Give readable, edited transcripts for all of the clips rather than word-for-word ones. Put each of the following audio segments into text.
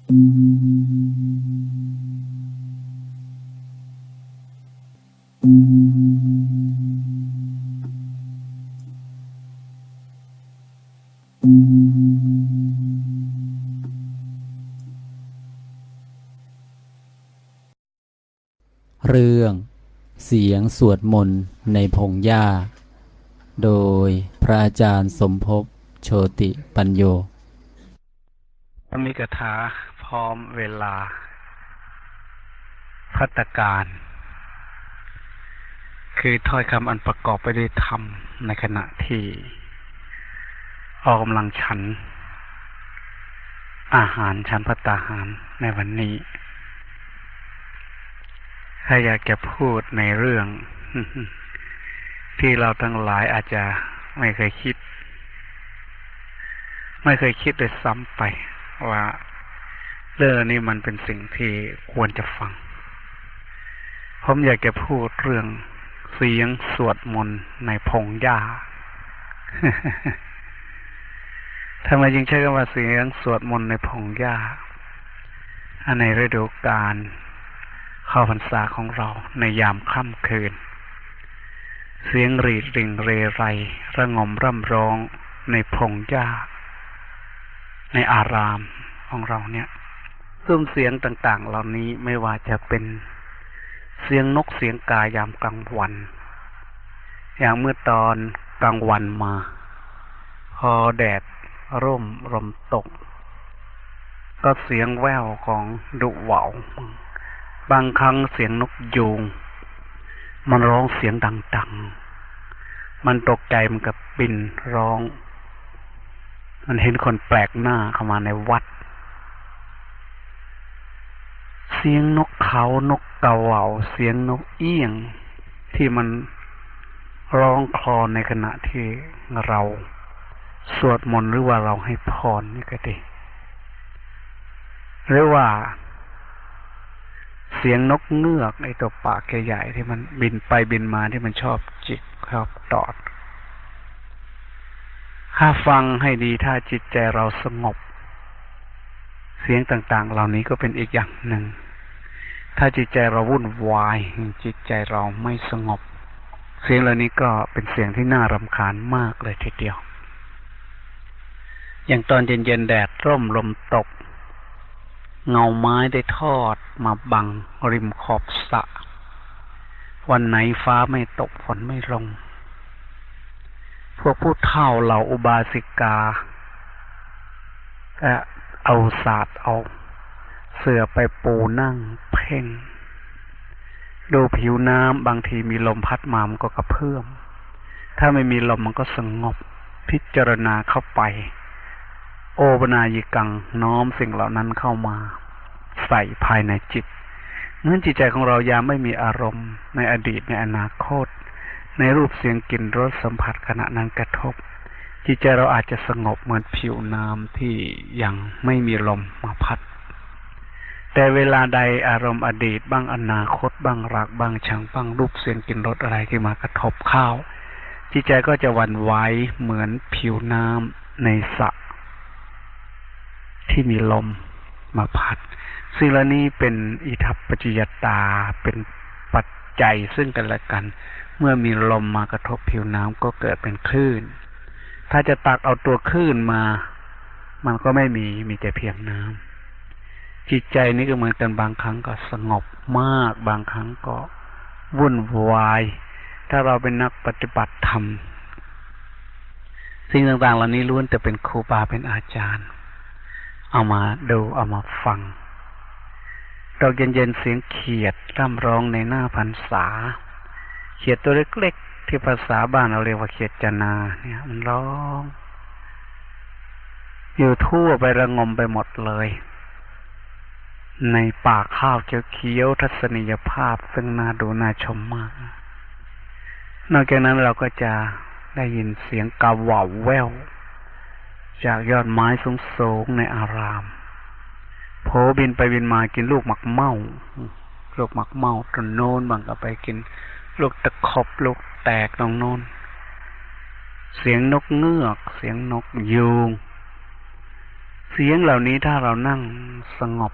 เรื่องเสียงสวดมนต์ในพงหญ้าโดยพระอาจารย์สมภพโชติปัญโยมีคาถาพร้อมเวลาภัตตาการคือถ้อยคำอันประกอบไปด้วยธรรมในขณะที่ออกกำลังฉันอาหารฉันภัตตาหารในวันนี้ถ้าอยากจะพูดในเรื่อง ที่เราทั้งหลายอาจจะไม่เคยคิดด้วยซ้ำไปว่าเรื่องนี้มันเป็นสิ่งที่ควรจะฟังผมอยากจะพูดเรื่องเสียงสวดมนต์ในพงหญ้า ทำไมจึงใช้คำว่าเสียงสวดมนต์ในพงหญ้าในฤดูกาลเข้าพรรษาของเราในยามค่ำคืนเสียงรีดริ่งเรไรระงมร่ำร้องในพงหญ้าในอารามของเราเนี่ยซุ้มเสียงต่างๆเหล่านี้ไม่ว่าจะเป็นเสียงนกเสียงกายามกลางวันอย่างเมื่อตอนกลางวันมาพอแดดร่มลมตกก็เสียงแว่วของดุเหว่าบางครั้งเสียงนกยูงมันร้องเสียงดังๆมันตกใจมันก็บินร้องมันเห็นคนแปลกหน้าเข้ามาในวัดเสียงนกเขานกกาเหว่าเสียงนกเอี้ยงที่มันร้องคลอในขณะที่เราสวดมนต์หรือว่าเราให้พรนี่ก็ดีหรือว่าเสียงนกเงือกไอ้ตัวปากใหญ่ๆที่มันบินไปบินมาที่มันชอบจิกชอบตอดถ้าฟังให้ดีถ้าจิตใจเราสงบเสียงต่างๆเหล่านี้ก็เป็นอีกอย่างหนึ่งถ้าจิตใจเราวุ่นวายจิตใจเราไม่สงบเสียงเหล่านี้ก็เป็นเสียงที่น่ารำคาญมากเลยทีเดียวอย่างตอนเย็นๆแดดร่มลมตกเงาไม้ได้ทอดมาบังริมขอบสระวันไหนฟ้าไม่ตกฝนไม่ลงพวกผู้เฒ่าเหล่าอุบาสิกาก็เอาศาสตร์เอาเสื่อไปปูนั่งเพ่งดูผิวน้ำบางทีมีลมพัดมามันก็กระเพื่อมถ้าไม่มีลมมันก็สงบพิจารณาเข้าไปโอปนายิกังน้อมสิ่งเหล่านั้นเข้ามาใส่ภายในจิตเมื่อจิตใจของเรายามไม่มีอารมณ์ในอดีตในอนาคตในรูปเสียงกลิ่นรสสัมผัสขณะนั้นกระทบจิตใจเราอาจจะสงบเหมือนผิวน้ำที่ยังไม่มีลมมาพัดแต่เวลาใดอารมณ์อดีตบ้างอนาคตบ้างรักบ้างชังบ้างรูปเสียงกลิ่นรสอะไรที่มากระทบเข้าจิตใจก็จะหวั่นไหวเหมือนผิวน้ำในสระที่มีลมมาพัดสิ่งเหล่านี้เป็นอิทัปปัจจยตาเป็นปัจจัยซึ่งกันและกันเมื่อมีลมมากระทบผิวน้ำก็เกิดเป็นคลื่นถ้าจะตักเอาตัวคลื่นมามันก็ไม่มีแต่เพียงน้ำจิตใจนี้ก็เหมือนกันบางครั้งก็สงบมากบางครั้งก็วุ่นวายถ้าเราเป็นนักปฏิบัติธรรมสิ่งต่างๆเหล่านี้ล้วนแต่เป็นครูบาเป็นอาจารย์เอามาดูเอามาฟังดอกเย็นๆเสียงเขียดร่ำร้องในหน้าพรรษาเขียดตัวเล็กๆที่ภาษาบ้านเราเรียกว่าเขียดจนาเนี่ยมันร้องอยู่ทั่วไประงมไปหมดเลยในป่าข้าวเขียวๆทัศนียภาพซึ่งน่าดูน่าชมมากนอกจากนั้นเราก็จะได้ยินเสียงกาเหว่าแว่วจากยอดไม้สูงๆในอารามโผบินไปบินมากินลูกหมักเม่าต้นโน้นบางก็ไปกินลูกตะขบลูกแตกตรงโน้นเสียงนกเงือกเสียงนกยูงเสียงเหล่านี้ถ้าเรานั่ง สงบ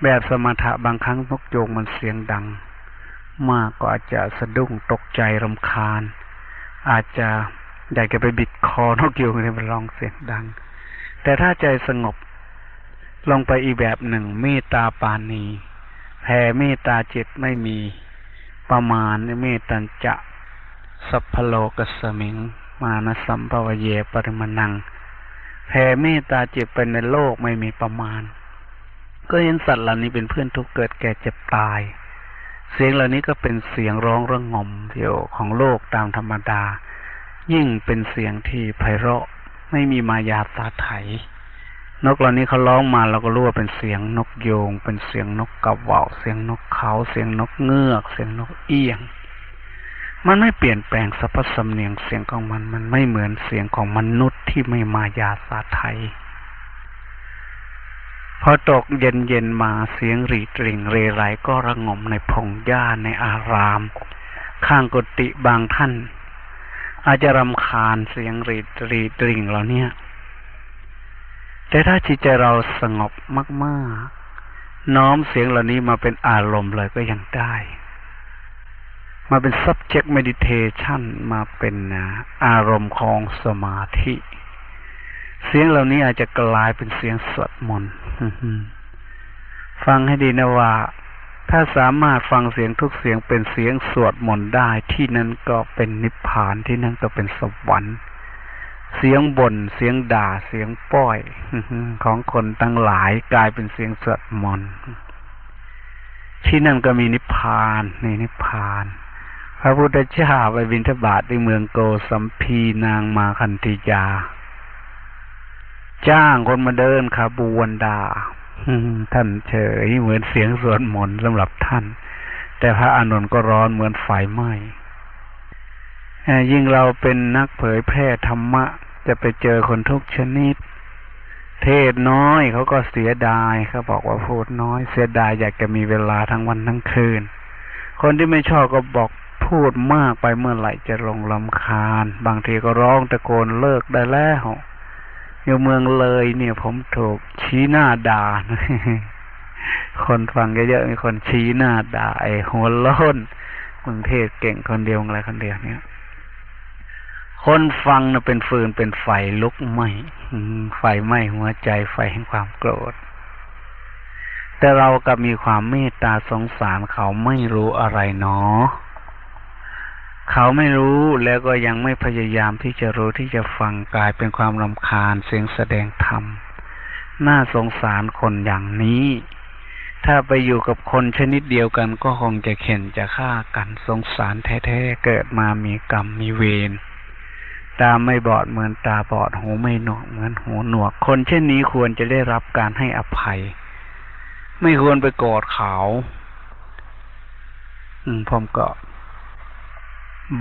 แบบสมถะบางครั้งนกโยงมันเสียงดังมากก็อาจจะสะดุ้งตกใจรำคาญอาจจะอยากจะไปบิดคอนกโยงให้มันร้องเสียงดังแต่ถ้าใจสงบลงไปอีกแบบหนึ่งเมตตาปาณีแผ่เมตตาจิตไม่มีประมาณเมตตัญจะสัพพโลกัสสมิงมานะสัมภวเยปริมนังแผ่เมตตาจิตไปในโลกไม่มีประมาณก็เห็นสัตว์เหล่านี้เป็นเพื่อนทุกข์เกิดแก่เจ็บตายเสียงเหล่านี้ก็เป็นเสียงร้องระงมเดียวของโลกตามธรรมดายิ่งเป็นเสียงที่ไพเราะไม่มีมายาสาไถนกเหล่านี้เขาร้องมาเราก็รู้ว่าเป็นเสียงนกโยงเป็นเสียงนกกระเหว่าเสียงนกเขาเสียงนกเงือกเสียงนกเอี้ยงมันไม่เปลี่ยนแปลงสรรพสำเนียงเสียงของมันไม่เหมือนเสียงของมนุษย์ที่ไม่มายาสาไถพอตกเย็นมาเสียงรีดริ่งเรไรก็ระงมในพงหญ้าในอารามข้างกุฏิบางท่านอาจจะรำคาญเสียงรีดริ่งเหล่านี้แต่ถ้าจิตใจเราสงบมากๆน้อมเสียงเหล่านี้มาเป็นอารมณ์เลยก็ยังได้มาเป็น subject meditation มาเป็นอารมณ์ของสมาธิเสียงเหล่านี้อาจจะกลายเป็นเสียงสวดมนต์ฟังให้ดีนะว่าถ้าสามารถฟังเสียงทุกเสียงเป็นเสียงสวดมนต์ได้ที่นั่นก็เป็นนิพพานที่นั่นก็เป็นสวรรค์เสียงบ่นเสียงด่าเสียงป้อยของคนทั้งหลายกลายเป็นเสียงสวดมนต์ที่นั่นก็มีนิพพานในนิพพานพระพุทธเจ้าไปบิณฑบาตในเมืองโกสัมพีนางมาคันธิยาจ้างคนมาเดินขบวนด่าท่านเฉยเหมือนเสียงสวดมนต์สำหรับท่านแต่พระอานนท์ก็ร้อนเหมือนไฟไหม้ยิ่งเราเป็นนักเผยแพร่ธรรมะจะไปเจอคนทุกชนิดเทศน้อยเขาก็เสียดายเขาบอกว่าพูดน้อยเสียดายอยากจะมีเวลาทั้งวันทั้งคืนคนที่ไม่ชอบก็บอกพูดมากไปเมื่อไหร่จะลงรำคาญบางทีก็ร้องตะโกนเลิกได้แล้วอยู่เมืองเลยเนี่ยผมถูกชี้หน้าด่าคนฟังเยอะๆมีคนชี้หน้าด่าไอ้หัวโล้นมึงเทศเก่งคนเดียวอะไรคนเดียวเนี่ยคนฟังน่ะเป็นฟืนเป็นไฟลุกไหม้ไฟไหม้หัวใจไฟแห่งความโกรธแต่เรากับมีความเมตตาสงสารเขาไม่รู้อะไรเนาะเขาไม่รู้แล้วก็ยังไม่พยายามที่จะรู้ที่จะฟังกลายเป็นความรำคาญเสียงแสดงธรรมน่าสงสารคนอย่างนี้ถ้าไปอยู่กับคนชนิดเดียวกันก็คงจะเข็นจะฆ่ากันสงสารแท้ๆเกิดมามีกรรมมีเวรตาไม่บอดเหมือนตาบอดหูไม่หนวกเหมือนหูหนวกคนเช่นนี้ควรจะได้รับการให้อภัยไม่ควรไปโกรธเขาผมก็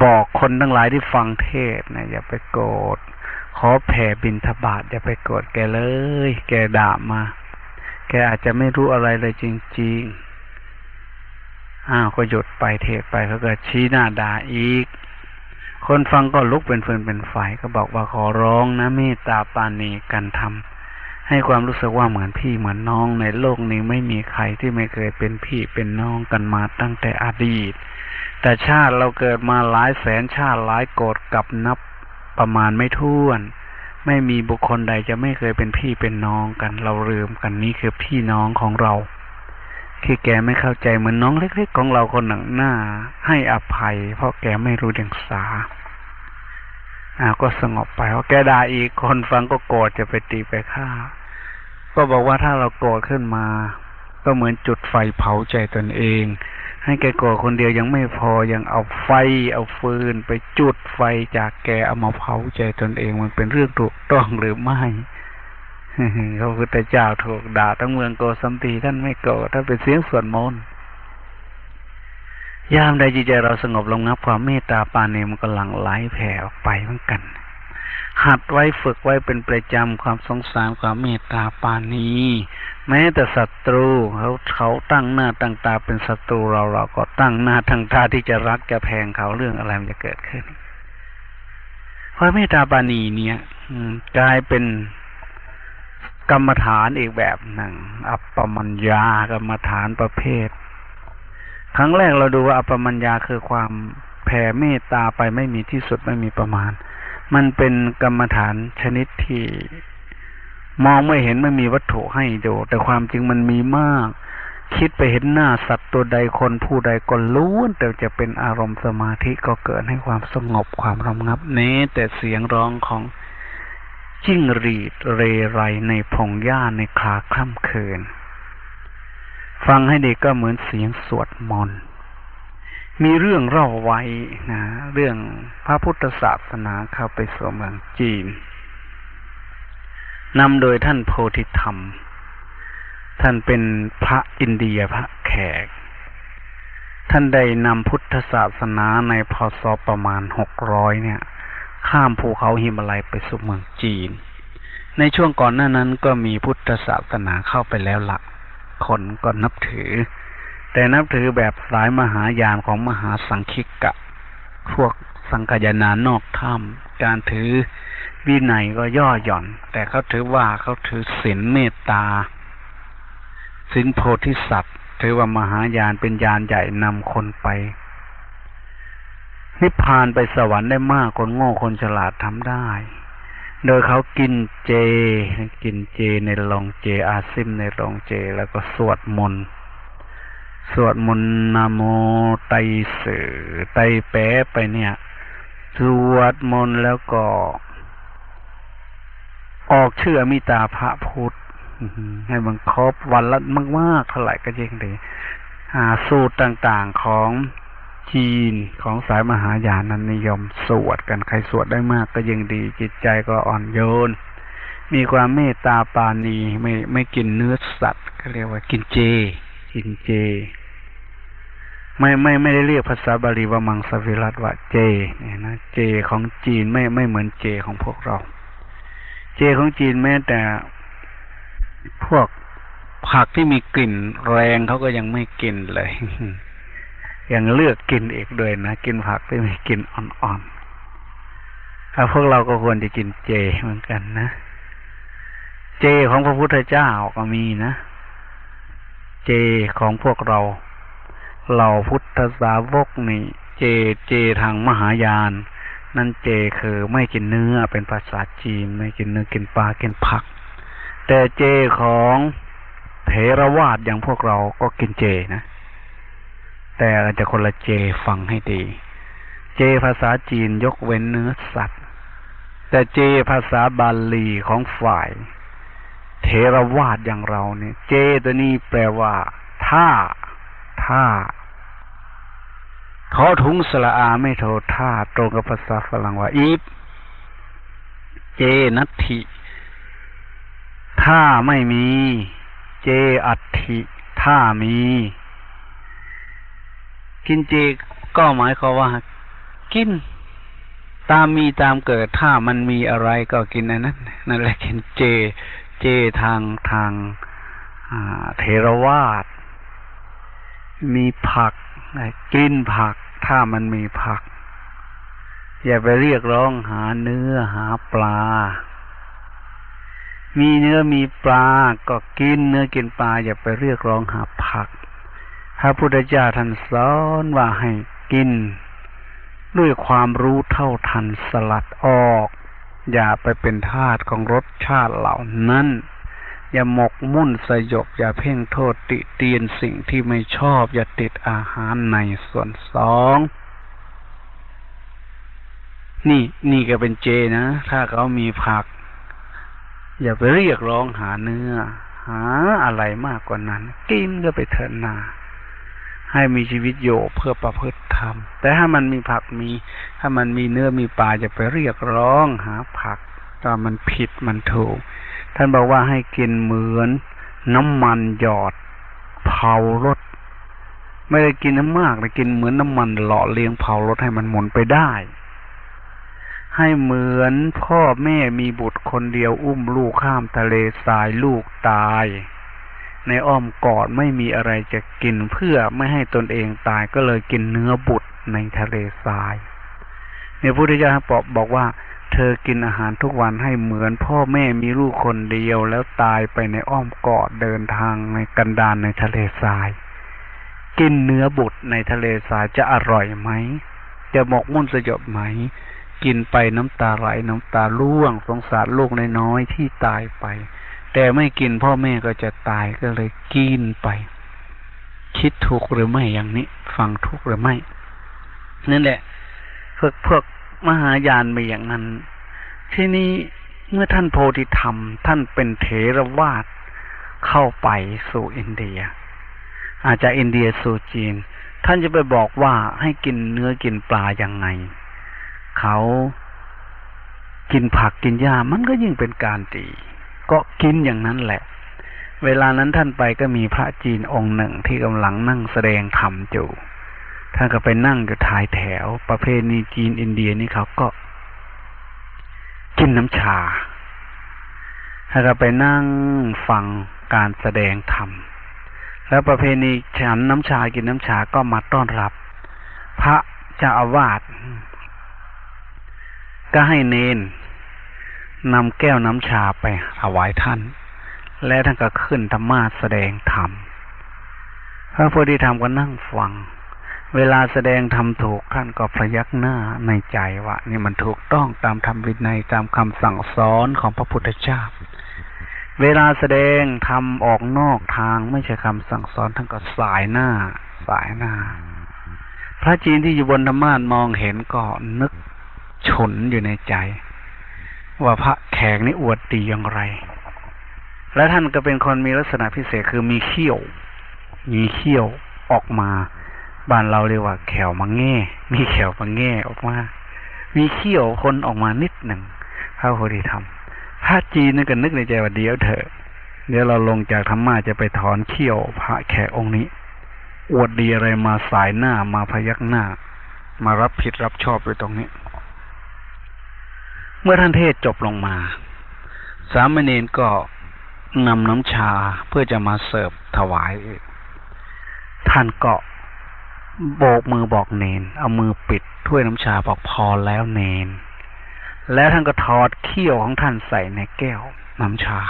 บอกคนทั้งหลายที่ฟังเทศนะอย่าไปโกรธขอแผ่บิณฑบาตอย่าไปโกรธแกเลยแกด่ามาแกอาจจะไม่รู้อะไรเลยจริงๆก็หยุดไปเทศไปเขาก็ชี้หน้าด่าอีกคนฟังก็ลุกเป็นฟืนเป็นไฟก็บอกว่าขอร้องนะเมตตาปราณีกันทำให้ความรู้สึกว่าเหมือนพี่เหมือนน้องในโลกนี้ไม่มีใครที่ไม่เคยเป็นพี่เป็นน้องกันมาตั้งแต่อดีตแต่ชาติเราเกิดมาหลายแสนชาติหลายโกฏกับนับประมาณไม่ถ้วนไม่มีบุคคลใดจะไม่เคยเป็นพี่เป็นน้องกันเราลืมกันนี้คือพี่น้องของเราคือแกไม่เข้าใจเหมือนน้องเล็กๆของเราคนหนังหน้าให้อภัยเพราะแกไม่รู้เดียงสาก็สงบไปเพราะแกด่าอีกคนฟังก็โกรธจะไปตีไปฆ่าก็บอกว่าถ้าเราโกรธขึ้นมาก็เหมือนจุดไฟเผาใจตนเองให้แกโกรธคนเดียวยังไม่พอยังเอาไฟเอาฟืนไปจุดไฟจากแกเอามาเผาใจตนเองมันเป็นเรื่องถูกต้องหรือไม่พระพุทธเจ้าถูกด่าทั้งเมืองโกสัมพีท่านไม่โกรธท่านเป็นเสียงสวดมนต์ยามใดจิตใจเราสงบระงับความเมตตาปราณีมันก็หลั่งไหลแผ่ออกไปเหมือนกันหัดไว้ฝึกไว้เป็นประจำความสงสารความเมตตาปราณีแม้แต่ศัตรูเขาตั้งหน้าตั้งตาเป็นศัตรูเราก็ตั้งหน้าตั้งตาที่จะรักจะแพงเขาเรื่องอะไรมันจะเกิดขึ้นความเมตตาปราณีเนี่ยกลายเป็น กรรมฐานอีกแบบหนึ่งอัปปมัญญากรรมฐานประเภทครั้งแรกเราดูว่าอัปปมัญญาคือความแผ่เมตตาไปไม่มีที่สุดไม่มีประมาณมันเป็นกรรมฐานชนิดที่มองไม่เห็นไม่มีวัตถุให้ดูแต่ความจริงมันมีมากคิดไปเห็นหน้าสัตว์ตัวใดคนผู้ใดก็ล้วนแต่จะเป็นอารมณ์สมาธิก็เกิดให้ความสงบความระงับแม้แต่เสียงร้องของจิ้งหรีดเรไรในพงหญ้าในคลาค่ำคืนฟังให้ดีก็เหมือนเสียงสวดมนต์มีเรื่องเล่าไว้นะเรื่องพระพุทธศาสนาเข้าไปสู่เมืองจีนนำโดยท่านโพธิธรรมท่านเป็นพระอินเดียพระแขกท่านได้นำพุทธศาสนาในพ.ศ.ประมาณ600เนี่ยข้ามภูเขาหิมาลัยไปสู่เมืองจีนในช่วงก่อนหน้านั้นก็มีพุทธศาสนาเข้าไปแล้วละคนก็นับถือแต่นับถือแบบสายมหายานของมหาสังคิกะพวกสังคายนานอกถ้ำการถือวินัยก็ย่อหย่อนแต่เขาถือว่าเขาถือศีลเมตตาศีลโพธิสัตว์ถือว่ามหายานเป็นยานใหญ่นำคนไปนิพพานไปสวรรค์ได้มากคนโง่คนฉลาดทำได้โดยเขากินเจในโรงเจอาซิมในโรงเจแล้วก็สวดมนต์นะโมไตสื่อไตแปะไปเนี่ยสวดมนต์แล้วก็ออกชื่ออมิตาภพุทธให้มันครบวันละมากๆเท่าไหร่ก็ยิ่งดีสูตรต่างๆของจีนของสายมหายานนั้นนิยมสวดกันใครสวดได้มากก็ยิ่งดีจิตใจก็อ่อนโยนมีความเมตตาปราณีไม่กินเนื้อสัตว์ก็เรียกว่ากินเจไม่ได้เรียกภาษาบาลีว่ามังสวิรัตว่าเจเนี่ยนะเจของจีนไม่เหมือนเจของพวกเราเจของจีนแม้แต่พวกผักที่มีกลิ่นแรงเขาก็ยังไม่กินเลยยังเลือกกินอีกด้วยนะกินผักที่มีกลิ่นอ่อนๆพวกเราก็ควรจะกินเจเหมือนกันนะเจของพระพุทธเจ้าก็มีนะเจของพวกเราเหล่าพุทธสาวกนี่เจทางมหายานนั่นเจคือไม่กินเนื้อเป็นภาษาจีนไม่กินเนื้อกินปลากินผักแต่เจของเถรวาทอย่างพวกเราก็กินเจนะแต่จะคนละเจฟังให้ดีเจภาษาจีนยกเว้นเนื้อสัตว์แต่เจภาษาบาลีของฝ่ายเถรวาทอย่างเราเนี่ยเจตัวนี้แปลว่าถ้าขอถุงสระอาไม่โทท่าตรงกับภาษาฝรั่งว่าอีฟเจนัตถิถ้าไม่มีเจอัตถิถ้ามีกินเจก็หมายความว่ากินตามมีตามเกิดถ้ามันมีอะไรก็กินนั่นแหละกินเจทางเถรวาทมีผักกินผักถ้ามันมีผักอย่าไปเรียกร้องหาเนื้อหาปลามีเนื้อมีปลาก็กินเนื้อกินปลาอย่าไปเรียกร้องหาผักพระพุทธเจ้าท่านสอนว่าให้กินด้วยความรู้เท่าทันสลัดออกอย่าไปเป็นทาสของรสชาติเหล่านั้นอย่าหมกมุ่นสยบอย่าเพ่งโทษติเตียนสิ่งที่ไม่ชอบอย่าติดอาหารในส่วนสองนี่ก็เป็นเจนะถ้าเขามีผักอย่าไปเรียกร้องหาเนื้อหาอะไรมากกว่านั้นกินก็ไปเถิดนาให้มีชีวิตอยู่เพื่อประพฤติธรรมแต่ถ้ามันมีผักถ้ามันมีเนื้อมีปลาจะไปเรียกร้องหาผักก็มันผิดมันถูกท่านบอกว่าให้กินเหมือนน้ำมันหยอดเผารถไม่ได้กินน้ำมากแต่กินเหมือนน้ำมันหล่อเลี้ยงเผารถให้มันหมุนไปได้ให้เหมือนพ่อแม่มีบุตรคนเดียวอุ้มลูกข้ามทะเลทรายลูกตายในอ้อมกอดไม่มีอะไรจะกินเพื่อไม่ให้ตนเองตายก็เลยกินเนื้อบุตรในทะเลทรายในพุทธเจ้าบอกว่า เธอกินอาหารทุกวันให้เหมือนพ่อแม่มีลูกคนเดียวแล้วตายไปในอ้อมกอดเดินทางในกันดารในทะเลทราย กินเนื้อบุตรในทะเลทรายจะอร่อยไหมจะหมกมุ่นสยบไหมกินไปน้ำตาไหลน้ำตาร่วงสงสารลูกน้อยๆที่ตายไปแต่ไม่กินพ่อแม่ก็จะตายก็เลยกินไปคิดถูกหรือไม่อย่างนี้ฟังถูกหรือไม่นั่นแหละพวกมหายานมีอย่างนั้นที่นี้เมื่อท่านโพธิธรรมท่านเป็นเถรวาทเข้าไปสู่อินเดียอาจจะอินเดียสู่จีนท่านจะไปบอกว่าให้กินเนื้อกินปลาอย่างไงเขากินผักกินหญ้ามันก็ยิ่งเป็นการดีก็กินอย่างนั้นแหละเวลานั้นท่านไปก็มีพระจีนองค์หนึ่งที่กำลังนั่งแสดงธรรมอยู่ท่านก็ไปนั่งอยู่ท้ายแถวประเพณีจีนอินเดียนี่เขาก็กินน้ำชาท่านก็ไปนั่งฟังการแสดงธรรมแล้วประเพณีฉันน้ำชากินน้ำชาก็มาต้อนรับพระเจ้าอาวาสก็ให้เนนนำแก้วน้ำชาไปถวายท่านและท่านก็ขึ้นธรรมาสแสดงธรรมพระโพธิธรรมก็นั่งฟังเวลาแสดงธรรมถูกท่านก็พยักหน้าในใจว่านี่มันถูกต้องตามธรรมวินัยตามคำสั่งสอนของพระพุทธเจ้าเวลาแสดงธรรมออกนอกทางไม่ใช่คำสั่งสอนท่านก็สายหน้าพระจีนที่อยู่บนธรรมาสน์มองเห็นก็นึกฉุนอยู่ในใจว่าพระแขกนี่อวดดีอย่างไรและท่านก็เป็นคนมีลักษณะพิเศษคือมีเขี้ยวออกมาบ้านเราเรียกว่าแขวมาแง่มีแขวมาแง่ออกมามีเขี้ยวคนออกมานิดหนึ่งพระโพธิธรรมพระจีนนั่นก็นึกในใจว่าเดี๋ยวเถอะเดี๋ยวเราลงจากธรรมะจะไปถอนเขี้ยวพระแขกองค์นี้อวดดีอะไรมาสายหน้ามาพยักหน้ามารับผิดรับชอบอยู่ตรงนี้เมื่อท่านเทศจบลงมาสามเณรก็นำน้ำชาเพื่อจะมาเสิร์ฟถวายท่านก็โบกมือบอกเนนเอามือปิดถ้วยน้ำชาบอกพอแล้วเนนแล้วท่านก็ถอดเขี้ยวของท่านใส่ในแก้วน้ำชา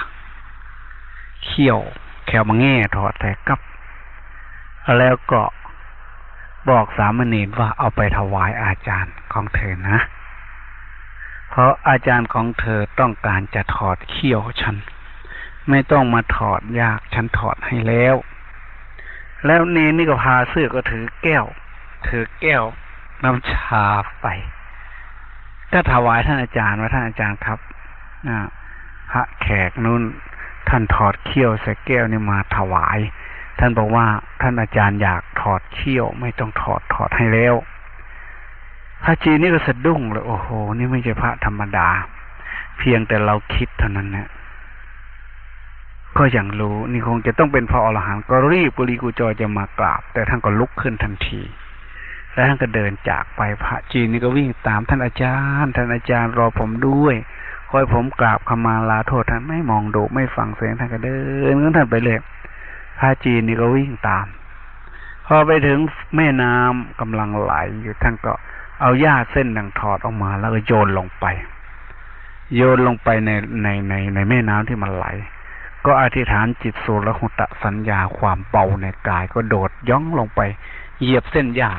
เขี้ยวแขวมาแง่ถอดใส่กับแล้วก็บอกสามเณรว่าเอาไปถวายอาจารย์ของเธอนะเพราะอาจารย์ของเธอต้องการจะถอดเขี้ยวฉันไม่ต้องมาถอดยากฉันถอดให้แล้วเนนนี่ก็พาเสื้อก็ถือแก้วน้ำชาไปก็ถวายท่านอาจารย์ว่าท่านอาจารย์ครับพระแขกนู้นท่านถอดเขี้ยวใส่แก้วนี่มาถวายท่านบอกว่าท่านอาจารย์อยากถอดเขี้ยวไม่ต้องถอดให้แล้วพระจีนนี่ก็สะดุ้งเลยโอ้โหนี่ไม่ใช่พระธรรมดาเพียงแต่เราคิดเท่านั้นนะก็ยังรู้นี่คงจะต้องเป็นพระอรหันต์ก็รีบกุลีกุจอจะมากราบแต่ท่านก็ลุกขึ้นทันทีแล้วท่านก็เดินจากไปพระจีนนี่ก็วิ่งตามท่านอาจารย์รอผมด้วยคอยผมกราบขมาลาโทษท่านไม่มองดูไม่ฟังเสียงท่านก็เดินของท่านไปเลยพระจีนนี่ก็วิ่งตามพอไปถึงแม่น้ำกำลังไหลอยู่ท่านก็เอาหญ้าเส้นดังถอดออกมาแล้วก็โยนลงไปในแม่น้ำที่มันไหลก็อธิษฐานจิตโสรหุตสัญญาความเบาในกายก็โดดย่องลงไปเหยียบเส้นหญ้า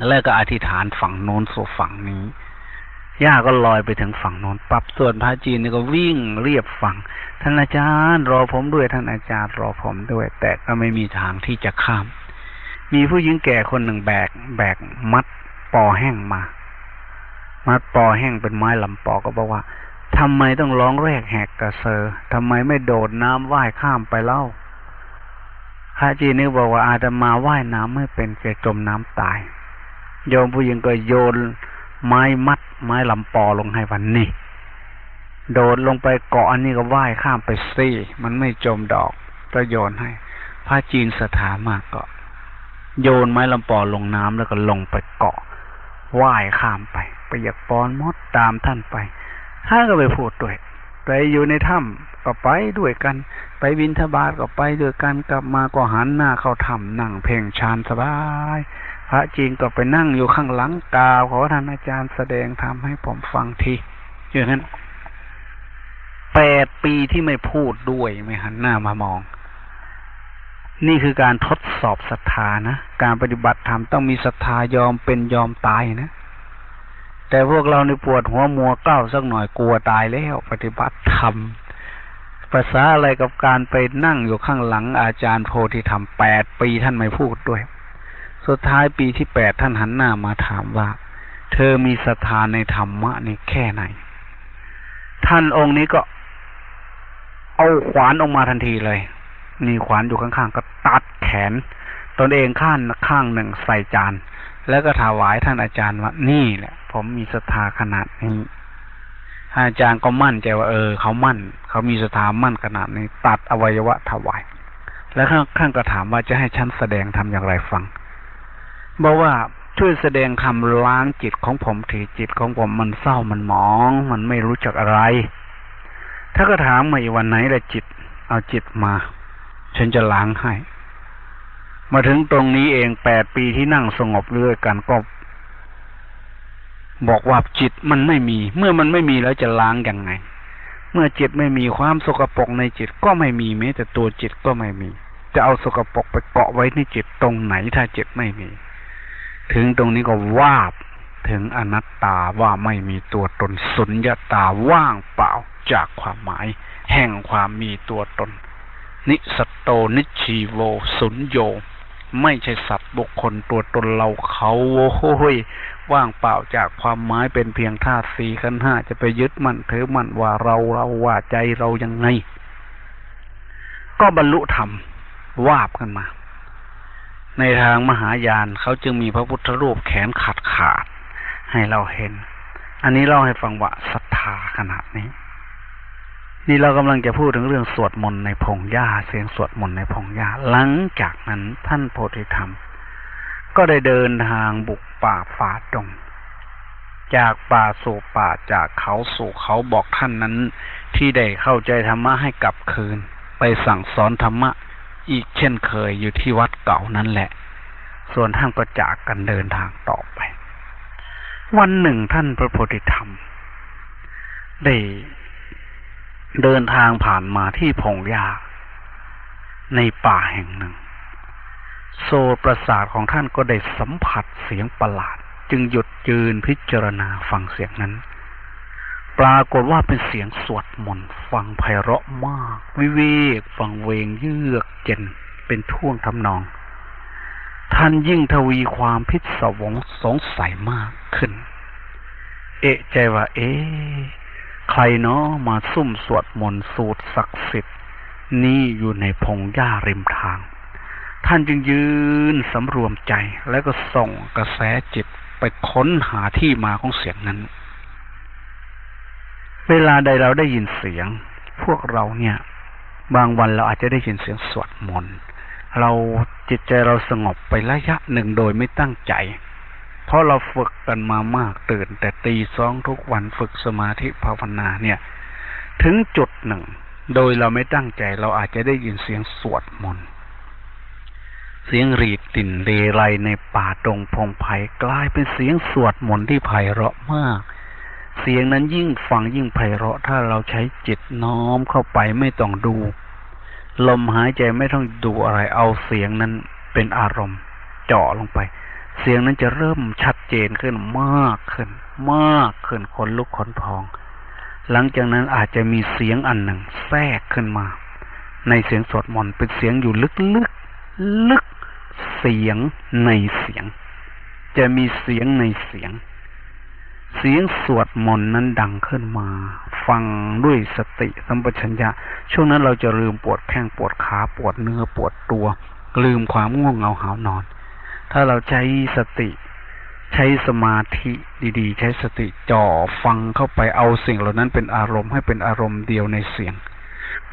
แล้วก็อธิษฐานฝั่งโน้นสู่ฝั่งนี้หญ้าก็ลอยไปถึงฝั่งโน้นปั๊บส่วนพระจีนนี่ก็วิ่งเรียบฝั่งท่านอาจารย์รอผมด้วยท่านอาจารย์รอผมด้วยแต่ก็ไม่มีทางที่จะข้ามมีผู้หญิงแก่คนหนึ่งแบกมัดปอแห้งมามัดปอแห้งเป็นไม้ลำปอก็บอกว่าทำไมต้องร้องแรกแหกกระเซอทำไมไม่โดดน้ำว่ายข้ามไปเล่าพระจีนนี่บอกว่าอาตมาว่ายน้ำไม่เป็นจะจมน้ำตายโยมผู้หญิงก็โยนไม้ลำปอลงให้วันนี้โดดลงไปเกาะอันนี้ก็ว่ายข้ามไปสิมันไม่จมดอกก็โยนให้พระจีนสถามากก็โยนไม้ลำปอลงน้ำแล้วก็ลงไปเกาะว่ายข้ามไปอยากปอนมดตามท่านไปท่านก็ไปพูดด้วยไปอยู่ในถ้ำก็ไปด้วยกันไปบิณฑบาตก็ไปด้วยกันกลับมาก็หันหน้าเข้าถ้ำนั่งเพ่งฌานสบายพ ระจริงก็ไปนั่งอยู่ข้างหลังกาวขอท่านอาจารย์แสดงธรรมให้ผมฟังทีอย่างนั้น8 ปีที่ไม่พูดด้วยไม่หันหน้ามามองนี่คือการทดสอบศรัทธานะการปฏิบัติธรรมต้องมีศรัทธายอมเป็นยอมตายนะแต่พวกเราในปวดหัวมัวเก้าสักหน่อยกลัวตายแล้วปฏิบัติธรรมภาษาอะไรกับการไปนั่งอยู่ข้างหลังอาจารย์โพธิธรรม8 ปีท่านไม่พูดด้วยสุดท้ายปีที่8ท่านหันหน้ามาถามว่าเธอมีศรัทธาในธรรมะนี่แค่ไหนท่านองค์นี้ก็เอาขวานออกมาทันทีเลยมีขวานอยู่ข้างๆก็ตัดแขนตนเองข้างหนึ่งใส่จานแล้วก็ถวายท่านอาจารย์ว่านี่แหละผมมีศรัทธาขนาดนี้อาจารย์ก็มั่นใจว่าเขามั่นเขามีศรัทธามั่นขนาดนี้ตัดอวัยวะถวายแล้วข้างก็ถามว่าจะให้ฉันแสดงทำอย่างไรฟังบอกว่าช่วยแสดงธรรมล้างจิตของผมทีจิตของผมมันเศร้ามันหมองมันไม่รู้จักอะไรถ้าก็ถามมาอีกวันไหนละจิตเอาจิตมาฉันจะล้างให้มาถึงตรงนี้เอง8 ปีที่นั่งสงบด้วยกันก็บอกว่าจิตมันไม่มีเมื่อมันไม่มีแล้วจะล้างยังไงเมื่อจิตไม่มีความสกปรกในจิตก็ไม่มีแม้แต่ตัวจิตก็ไม่มีจะเอาสกปรกไปเกาะไว้ในจิตตรงไหนถ้าจิตไม่มีถึงตรงนี้ก็วาบถึงอนัตตาว่าไม่มีตัวตนสุญญตาว่างเปล่าจากความหมายแห่งความมีตัวตนนิสัตโตนิชีโวสุญโญไม่ใช่สัตว์บุคคลตัวตนเราเขาโอ้ยว่างเปล่าจากความหมายเป็นเพียงธาตุ4 ขันธ์ 5จะไปยึดมั่นถือมั่นว่าเราว่าใจเรายังไงก็บรรลุธรรมวาบกันมาในทางมหายานเขาจึงมีพระพุทธรูปแขนขาดให้เราเห็นอันนี้เล่าให้ฟังว่าศรัทธาขนาดนี้นี่เรากำลังจะพูดถึงเรื่องสวดมนต์ในพงหญ้าเสียงสวดมนต์ในพงหญ้าหลังจากนั้นท่านโพธิธรรมก็ได้เดินทางบุกป่าฝ่าดงจากป่าสู่ป่าจากเขาสู่เขาบอกท่านนั้นที่ได้เข้าใจธรรมะให้กลับคืนไปสั่งสอนธรรมะอีกเช่นเคยอยู่ที่วัดเก่านั่นแหละส่วนท่านก็จากกันเดินทางต่อไปวันหนึ่งท่านพระโพธิธรรมได้เดินทางผ่านมาที่พงหญ้าในป่าแห่งหนึ่งโสตประสาทของท่านก็ได้สัมผัสเสียงประหลาดจึงหยุดยืนพิจารณาฟังเสียงนั้นปรากฏว่าเป็นเสียงสวดมนต์ฟังไพเราะมากวิเวกฟังเวงเยือกเย็นเป็นท่วงทำนองท่านยิ่งทวีความพิศวงสงสัยมากขึ้นเอะใจว่าใครเนาะมาซุ่มสวดมนต์สูตรศักดิ์สิทธิ์นี่อยู่ในพงหญ้าริมทางท่านจึงยืนสำรวมใจแล้วก็ส่งกระแสจิตไปค้นหาที่มาของเสียงนั้นเวลาใดเราได้ยินเสียงพวกเราเนี่ยบางวันเราอาจจะได้ยินเสียงสวดมนต์เราจิตใจเราสงบไประยะหนึ่งโดยไม่ตั้งใจเพราะเราฝึกกันมามากตื่นแต่ตี 2ทุกวันฝึกสมาธิภาวนาเนี่ยถึงจุดหนึ่งโดยเราไม่ตั้งใจเราอาจจะได้ยินเสียงสวดมนต์เสียงรีดติ่นเรไรในป่าดงพงไผ่กลายเป็นเสียงสวดมนต์ที่ไพเราะมากเสียงนั้นยิ่งฟังยิ่งไพเราะถ้าเราใช้จิตน้อมเข้าไปไม่ต้องดูลมหายใจไม่ต้องดูอะไรเอาเสียงนั้นเป็นอารมณ์เจาะลงไปเสียงนั้นจะเริ่มชัดเจนขึ้นมากขึ้นขนลุกขนพองหลังจากนั้นอาจจะมีเสียงอันหนึ่งแทรกขึ้นมาในเสียงสวดมนต์เป็นเสียงอยู่ลึกเสียงในเสียงจะมีเสียงในเสียงสวดมนต์นั้นดังขึ้นมาฟังด้วยสติสัมปชัญญะช่วงนั้นเราจะลืมปวดแข้งปวดขาปวดเนื้อปวดตัวลืมความง่วงเหงาหาวนอนถ้าเราใช้สติใช้สมาธิดีๆใช้สติจ่อฟังเข้าไปเอาสิ่งเหล่านั้นเป็นอารมณ์ให้เป็นอารมณ์เดียวในเสียง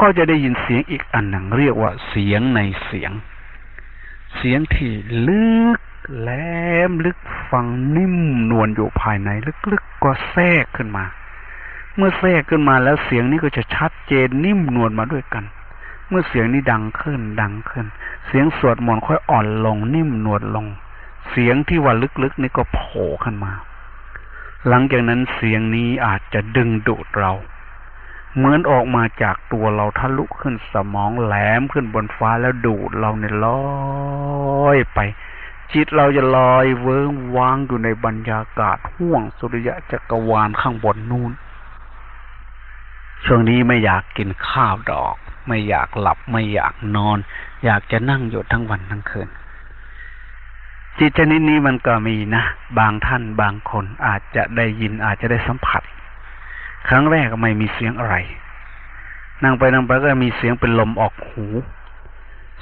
ก็จะได้ยินเสียงอีกอันหนึ่งเรียกว่าเสียงในเสียงที่ลึกแหลมลึกฟังนิ่มนวลอยู่ภายในลึกๆก็แทรกขึ้นมาเมื่อแทรกขึ้นมาแล้วเสียงนี้ก็จะชัดเจนนิ่มนวลมาด้วยกันเมื่อเสียงนี้ดังขึ้นเสียงสวดมนต์ค่อยอ่อนลงนิ่มนวลลง เสียงที่ว่าลึกๆนี่ก็โผล่ขึ้นมาหลังจากนั้นเสียงนี้อาจจะดึงดูดเราเหมือนออกมาจากตัวเราทะลุขึ้นสมองแหลมขึ้นบนฟ้าแล้วดูดเราเนี่ยลอยไปจิตเราจะลอยเวิ้งว้างอยู่ในบรรยากาศห้วงสุริยะจักรวาลข้างบนนู่นช่วงนี้ไม่อยากกินข้าวดอกไม่อยากหลับไม่อยากนอนอยากจะนั่งอยู่ทั้งวันทั้งคืนจิตชนิดนี้มันก็มีนะบางท่านบางคนอาจจะได้ยินอาจจะได้สัมผัสครั้งแรกก็ไม่มีเสียงอะไรนั่งไปก็มีเสียงเป็นลมออกหู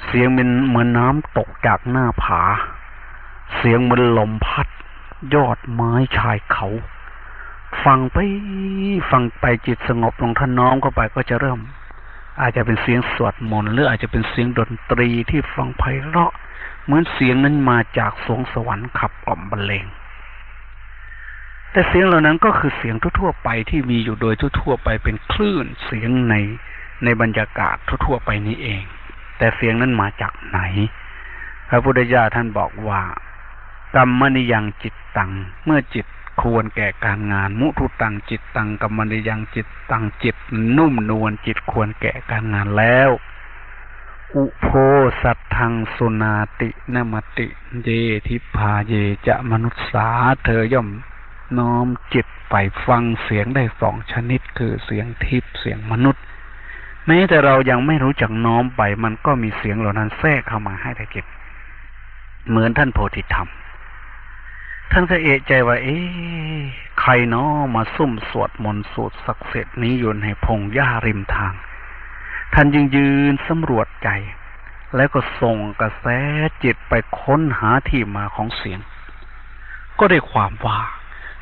เสียงเป็นเหมือนน้ำตกจากหน้าผาเสียงเหมือนลมพัดยอดไม้ชายเขาฟังไปจิตสงบลงท่านน้อมเข้าไปก็จะเริ่มอาจจะเป็นเสียงสวดมนต์หรืออาจจะเป็นเสียงดนตรีที่ฟังไพเราะเหมือนเสียงนั้นมาจากสวงสวรรค์ขับกล่อมบรรเลงแต่เสียงเหล่านั้นก็คือเสียงทั่วๆไปที่มีอยู่โดยทั่วๆไปเป็นคลื่นเสียงในบรรยากาศทั่วๆไปนี้เองแต่เสียงนั้นมาจากไหนพระพุทธเจ้าท่านบอกว่ากัมมนิยังจิตตังเมื่อจิตควรแก่การงานมุทุตังจิตตังกัมมนิยังจิตตังจิตนุ่มนวลจิตควรแก่การงานแล้วอุโพสัตทังสุนาตินมติเยทิพาเยจะมนุษสาเธอย่อมน้อมจิตไปฟังเสียงได้สองชนิดคือเสียงทิพย์เสียงมนุษย์แม้แต่เรายังไม่รู้จักน้อมไปมันก็มีเสียงเหล่านั้นแทรกเข้ามาให้ได้กิจเหมือนท่านโพธิธรรมท่านก็เอะใจว่าใครน้อมาซุ่มสวดมนต์สูตรศักดิ์สิทธิ์นี้อยู่ในพงหญ้าริมทางท่านจึงยืนสำรวจใจแล้วก็ส่งกระแสจิตไปค้นหาที่มาของเสียงก็ได้ความว่า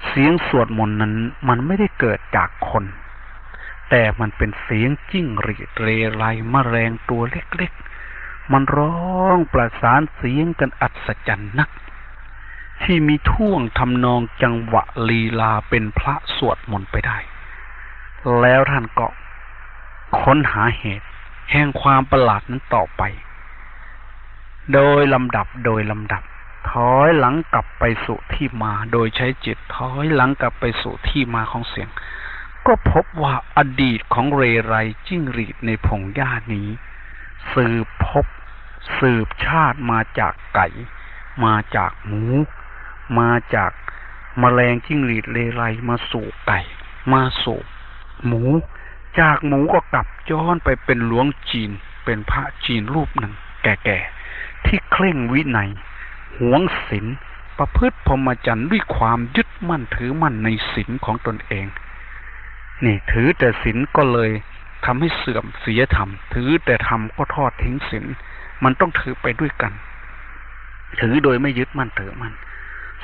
เสียงสวดมนต์นั้นมันไม่ได้เกิดจากคนแต่มันเป็นเสียงจิ้งหรีดเรไรแมลงตัวเล็กๆมันร้องประสานเสียงกันอัศจรรย์นักที่มีท่วงทำนองจังหวะลีลาเป็นพระสวดมนต์ไปได้แล้วท่านก็ค้นหาเหตุแห่งความประหลาดนั้นต่อไปโดยลำดับถอยหลังกลับไปสู่ที่มาโดยใช้จิตถอยหลังกลับไปสู่ที่มาของเสียงก็พบว่าอดีตของเรไรจิ้งหรีดในพงหญ้านี้สืบพบสืบชาติมาจากไก่มาจากหมูมาจากแมลงจิ้งหรีดเรไรมาสู่ไก่มาสู่หมูจากหมูก็กลับย้อนไปเป็นหลวงจีนเป็นพระจีนรูปหนึ่งแก่ๆที่เคร่งวินัยหวงศีลประพฤติพรหมจรรย์ด้วยความยึดมั่นถือมั่นในศีลของตนเองนี่ถือแต่ศีลก็เลยทำให้เสื่อมเสียธรรมถือแต่ธรรมก็ทอดทิ้งศีลมันต้องถือไปด้วยกันถือโดยไม่ยึดมั่นถือมั่น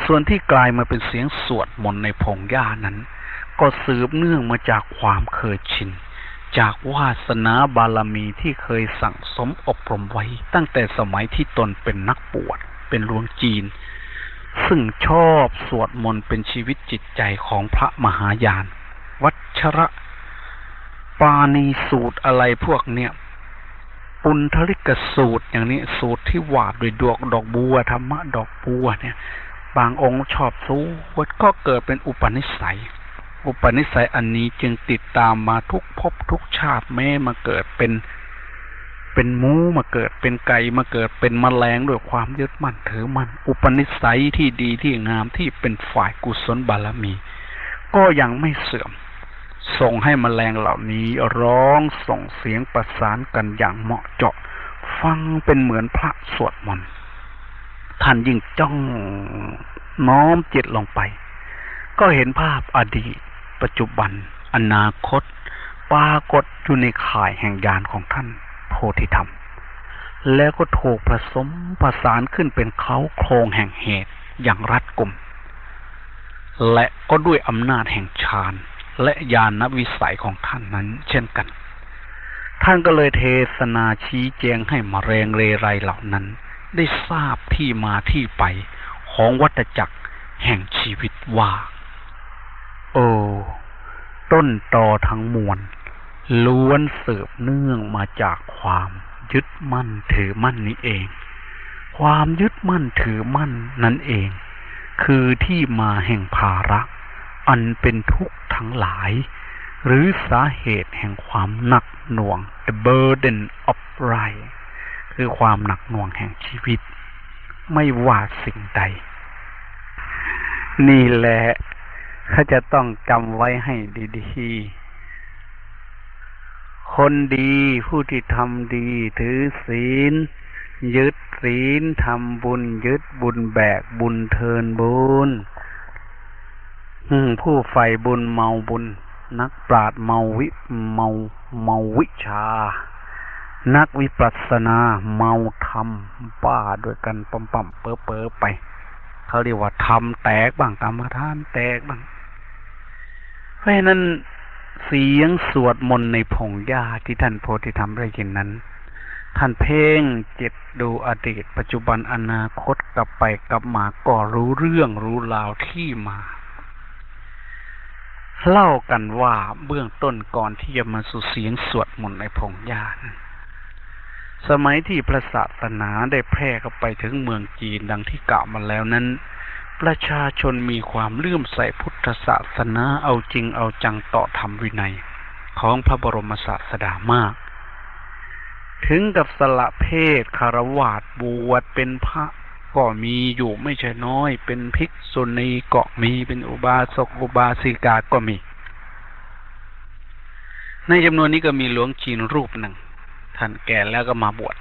ส่วนที่กลายมาเป็นเสียงสวดมนต์ในพงหญ้านั้นก็สืบเนื่องมาจากความเคยชินจากวาสนาบารมีที่เคยสั่งสมอบรมไว้ตั้งแต่สมัยที่ตนเป็นนักบวชเป็นหลวงจีนซึ่งชอบสวดมนต์เป็นชีวิตจิตใจของพระมหายานวัชระปาณีสูตรอะไรพวกเนี้ยปุณธริกสูตรอย่างนี้สูตรที่วาดด้วยดอกบัวธรรมะดอกบัวเนี่ยบางองค์ชอบสวดก็เกิดเป็นอุปนิสัยอันนี้จึงติดตามมาทุกภพทุกชาติแม้มาเกิดเป็นหมูมาเกิดเป็นไก่มาเกิดเป็นแมลงด้วยความยึดมั่นถือมั่นอุปนิสัยที่ดีที่งามที่เป็นฝ่ายกุศลบารมีก็ยังไม่เสื่อมส่งให้แมลงเหล่านี้ร้องส่งเสียงประสานกันอย่างเหมาะเจาะฟังเป็นเหมือนพระสวดมนต์ท่านยิ่งจ้องน้อมจิตลงไปก็เห็นภาพอดีตปัจจุบันอนาคตปรากฏอยู่ในข่ายแห่งญาณของท่านโพธิธรรมแล้วก็ถูกผสมประสานขึ้นเป็นเขาโครงแห่งเหตุอย่างรัดกุมและก็ด้วยอำนาจแห่งฌานและญาณวิสัยของท่านนั้นเช่นกันท่านก็เลยเทศนาชี้แจงให้มะเร็งเรไรเหล่านั้นได้ทราบที่มาที่ไปของวัฏจักรแห่งชีวิตว่าต้นตอทั้งมวลล้วนสืบเนื่องมาจากความยึดมั่นถือมั่นนี้เอง ความยึดมั่นถือมั่นนั่นเองคือที่มาแห่งภาระอันเป็นทุกข์ทั้งหลายหรือสาเหตุแห่งความหนักหน่วง the burden of life คือความหนักหน่วงแห่งชีวิตไม่ว่าสิ่งใดนี่แหละเขาจะต้องจำไว้ให้ดีๆคนดีผู้ที่ทำดีถือศีลยึดศีลทำบุญยึดบุญแบกบุญเทินบุญผู้ใฝ่บุญเมาบุญนักปราชญ์เมาวิชานักวิปัสสนาเมาธรรมบ้าด้วยกันปั๊มๆเป้อไปเขาเรียกว่าธรรมแตกบ้างกรรมฐานแตกบ้างเพราะฉะนั้นเสียงสวดมนต์ในพงหญ้าที่ท่านโพธิธรรมได้ยินนั้นท่านเพ่งจิตดูอดีตปัจจุบันอนาคตกลับไปกลับมาก็รู้เรื่องรู้ราวที่มาเล่ากันว่าเบื้องต้นก่อนที่จะมาสู่เสียงสวดมนต์ในพงหญ้าสมัยที่พระศาสนาได้แพร่เข้าไปถึงเมืองจีนดังที่กล่าวมาแล้วนั้นประชาชนมีความเลื่อมใสพุทธศาสนาเอาจริงเอาจังต่อธรรมวินัยของพระบรมศาสดามากถึงกับสละเพศคฤหัสถ์บวชเป็นพระก็มีอยู่ไม่ใช่น้อยเป็นภิกษุณีก็มีเป็นอุบาสกอุบาสิกาก็มีในจำนวนนี้ก็มีหลวงจีนรูปหนึ่งท่านแก่แล้วก็มาบวช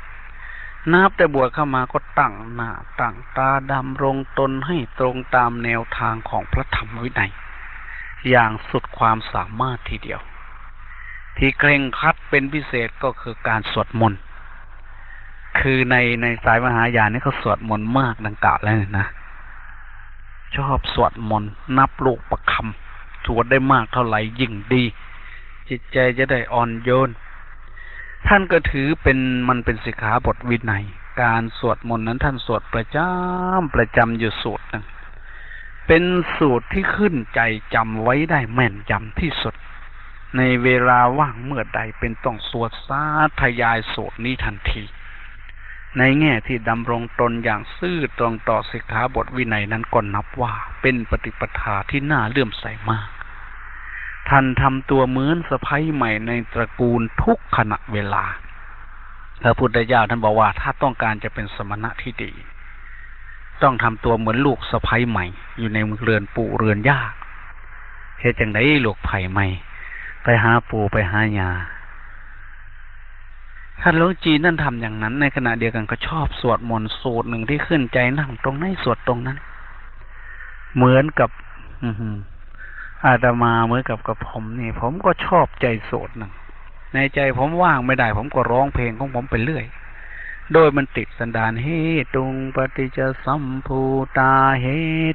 นับแต่บวชเข้ามาก็ตั้งหน้าตั้งตาดำรงตนให้ตรงตามแนวทางของพระธรรมวินัยอย่างสุดความสามารถทีเดียวที่เคร่งครัดเป็นพิเศษก็คือการสวดมนต์คือในสายมหายานนี่เขาสวดมนต์มากดังกล่าวแล้วนะชอบสวดมนต์นับลูกประคำสวดได้มากเท่าไหร่ยิ่งดีจิตใจจะได้อ่อนโยนท่านก็ถือมันเป็นสิกขาบทวินัยการสวดมนต์นั้นท่านสวดประจำอยู่สูตรหนึ่งเป็นสูตรที่ขึ้นใจจำไว้ได้แม่นยำที่สุดในเวลาว่างเมื่อใดเป็นต้องสวดสาธยายสูตรนี้ทันทีในแง่ที่ดำรงตนอย่างซื่อตรงต่อสิกขาบทวินัยนั้นก็นับว่าเป็นปฏิปทาที่น่าเลื่อมใสมากท่านทำตัวเหมือนสะใภ้ใหม่ในตระกูลทุกขณะเวลาพระพุทธเจ้าท่านบอกว่าถ้าต้องการจะเป็นสมณะที่ดีต้องทำตัวเหมือนลูกสะใภ้ใหม่อยู่ในเรือนปู่เรือนย่าเหตุจังได๋ลูกไผ่ใหม่ไปหาปู่ไปหาย่าท่านหลวงจีนนั่นทำอย่างนั้นในขณะเดียวกันก็ชอบสวดมนต์สูตรหนึ่งที่ขึ้นใจนั่งตรงไหนสวดตรงนั้นเหมือนกับอาตมาเหมือนกับผมนี่ผมก็ชอบใจสูตรหนึ่งในใจผมว่างไม่ได้ผมก็ร้องเพลงของผมไปเรื่อยโดยมันติดสันดานเหตุงปฏิจจสัมภูตาเห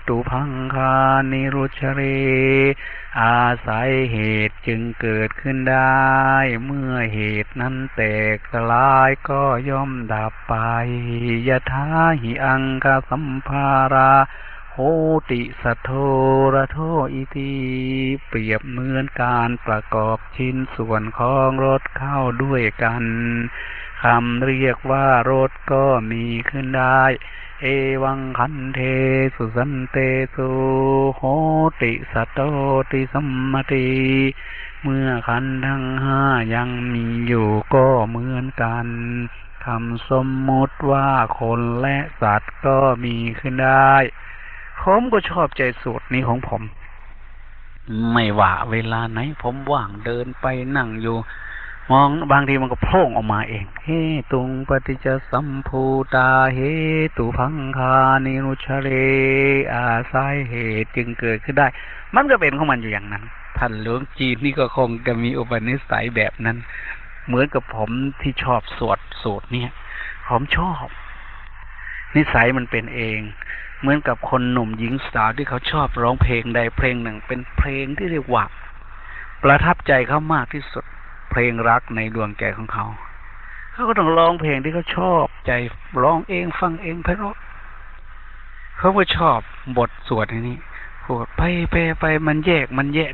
ตุพังคานิรุชเรอาศัยเหตุจึงเกิดขึ้นได้เมื่อเหตุนั้นแตกสลายก็ย่อมดับไปยถาหิอังคสัมภาราโหติสัทโธระโทอิติเปรียบเหมือนการประกอบชิ้นส่วนของรถเข้าด้วยกันคำเรียกว่ารถก็มีขึ้นได้เอวังคันเทสุสันเตสุโหติสัตโตติสัมมติเมื่อขันธ์ทั้งห้ายังมีอยู่ก็เหมือนกันคำสมมุติว่าคนและสัตว์ก็มีขึ้นได้ผมก็ชอบใจสูตรนี้ของผมไม่ว่าเวลาไหนผมว่างเดินไปนั่งอยู่มองบางทีมันก็โผล่ออกมาเองเฮตุงปฏิจจสัมภูตาเหตุพังคานิรุชเรอาศัยเหตุจึงเกิดขึ้นได้มันก็เป็นของมันอยู่อย่างนั้นท่านหลวงจีนนี่ก็คงจะมีอุปนิสัยแบบนั้นเหมือนกับผมที่ชอบสวดสูตรเนี่ยผมชอบนิสัยมันเป็นเองเหมือนกับคนหนุ่มหญิงสาวที่เขาชอบร้องเพลงใดเพลงหนึ่งเป็นเพลงที่เรียกว่าประทับใจเขามากที่สุดเพลงรักในดวงใจของเขาก็ต้องร้องเพลงที่เขาชอบใจร้องเองฟังเองไพเราะเขาก็ชอบบทสวดนี้พูดไปมันแยก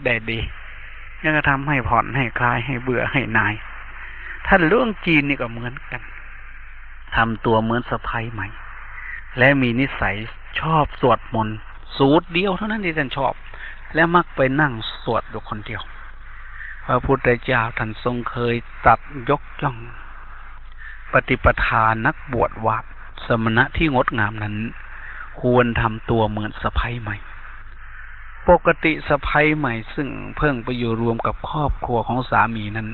ได้ดียังจะทำให้ผ่อนให้คลายให้เบื่อให้นายท่านหลวงจีนนี่ก็เหมือนกันทำตัวเหมือนสะใภ้ใหม่ และมีนิสัยชอบสวดมนต์สูตรเดียวเท่านั้นที่ท่านชอบ และมักไปนั่งสวดอยู่คนเดียวพระพุทธเจ้าท่านทรงเคยตรัสยกย่องปฏิปทานักบวชว่าสมณะที่งดงามนั้นควรทำตัวเหมือนสะใภ้ใหม่ปกติสะใภ้ใหม่ซึ่งเพิ่งไปอยู่รวมกับครอบครัวของสามีนั้น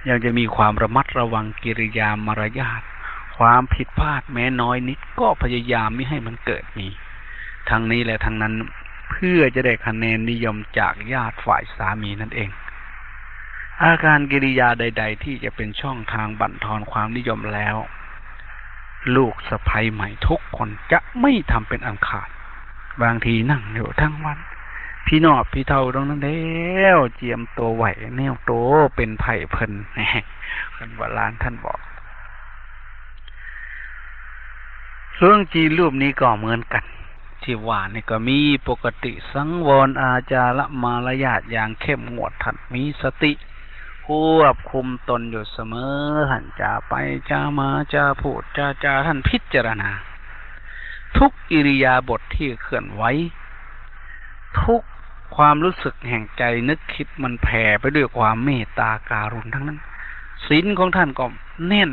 ยังจะมีความระมัดระวังกิริยามารยาทความผิดพลาดแม้น้อยนิดก็พยายามไม่ให้มันเกิดมีทั้งนี้และทั้งนั้นเพื่อจะได้คะแนนนิยมจากญาติฝ่ายสามีนั่นเองอาการกิริยาใดๆที่จะเป็นช่องทางบั่นทอนความนิยมแล้วลูกสะใภ้ใหม่ทุกคนจะไม่ทำเป็นอันขาดบางทีนั่งอยู่ทั้งวันพี่นอบพี่เท่าตรงนั้นแล้วเจียมตัวไหวแนวโตเป็นไผ่เพิ่นคนโบราณท่านบอกเรื่องจีนรูปนี้ก็เหมือนกันที่ว่านี่ก็มีปกติสังวรอาจาระมารยาทอย่างเข้มงวดท่านมีสติควบคุมตนอยู่เสมอท่านจะไปจะมาจะพูดจะท่านพิจารณาทุกอิริยาบถที่เคลื่อนไหวทุกความรู้สึกแห่งใจนึกคิดมันแผ่ไปด้วยความเมตตาการุณทั้งนั้นศีลของท่านก็แน่น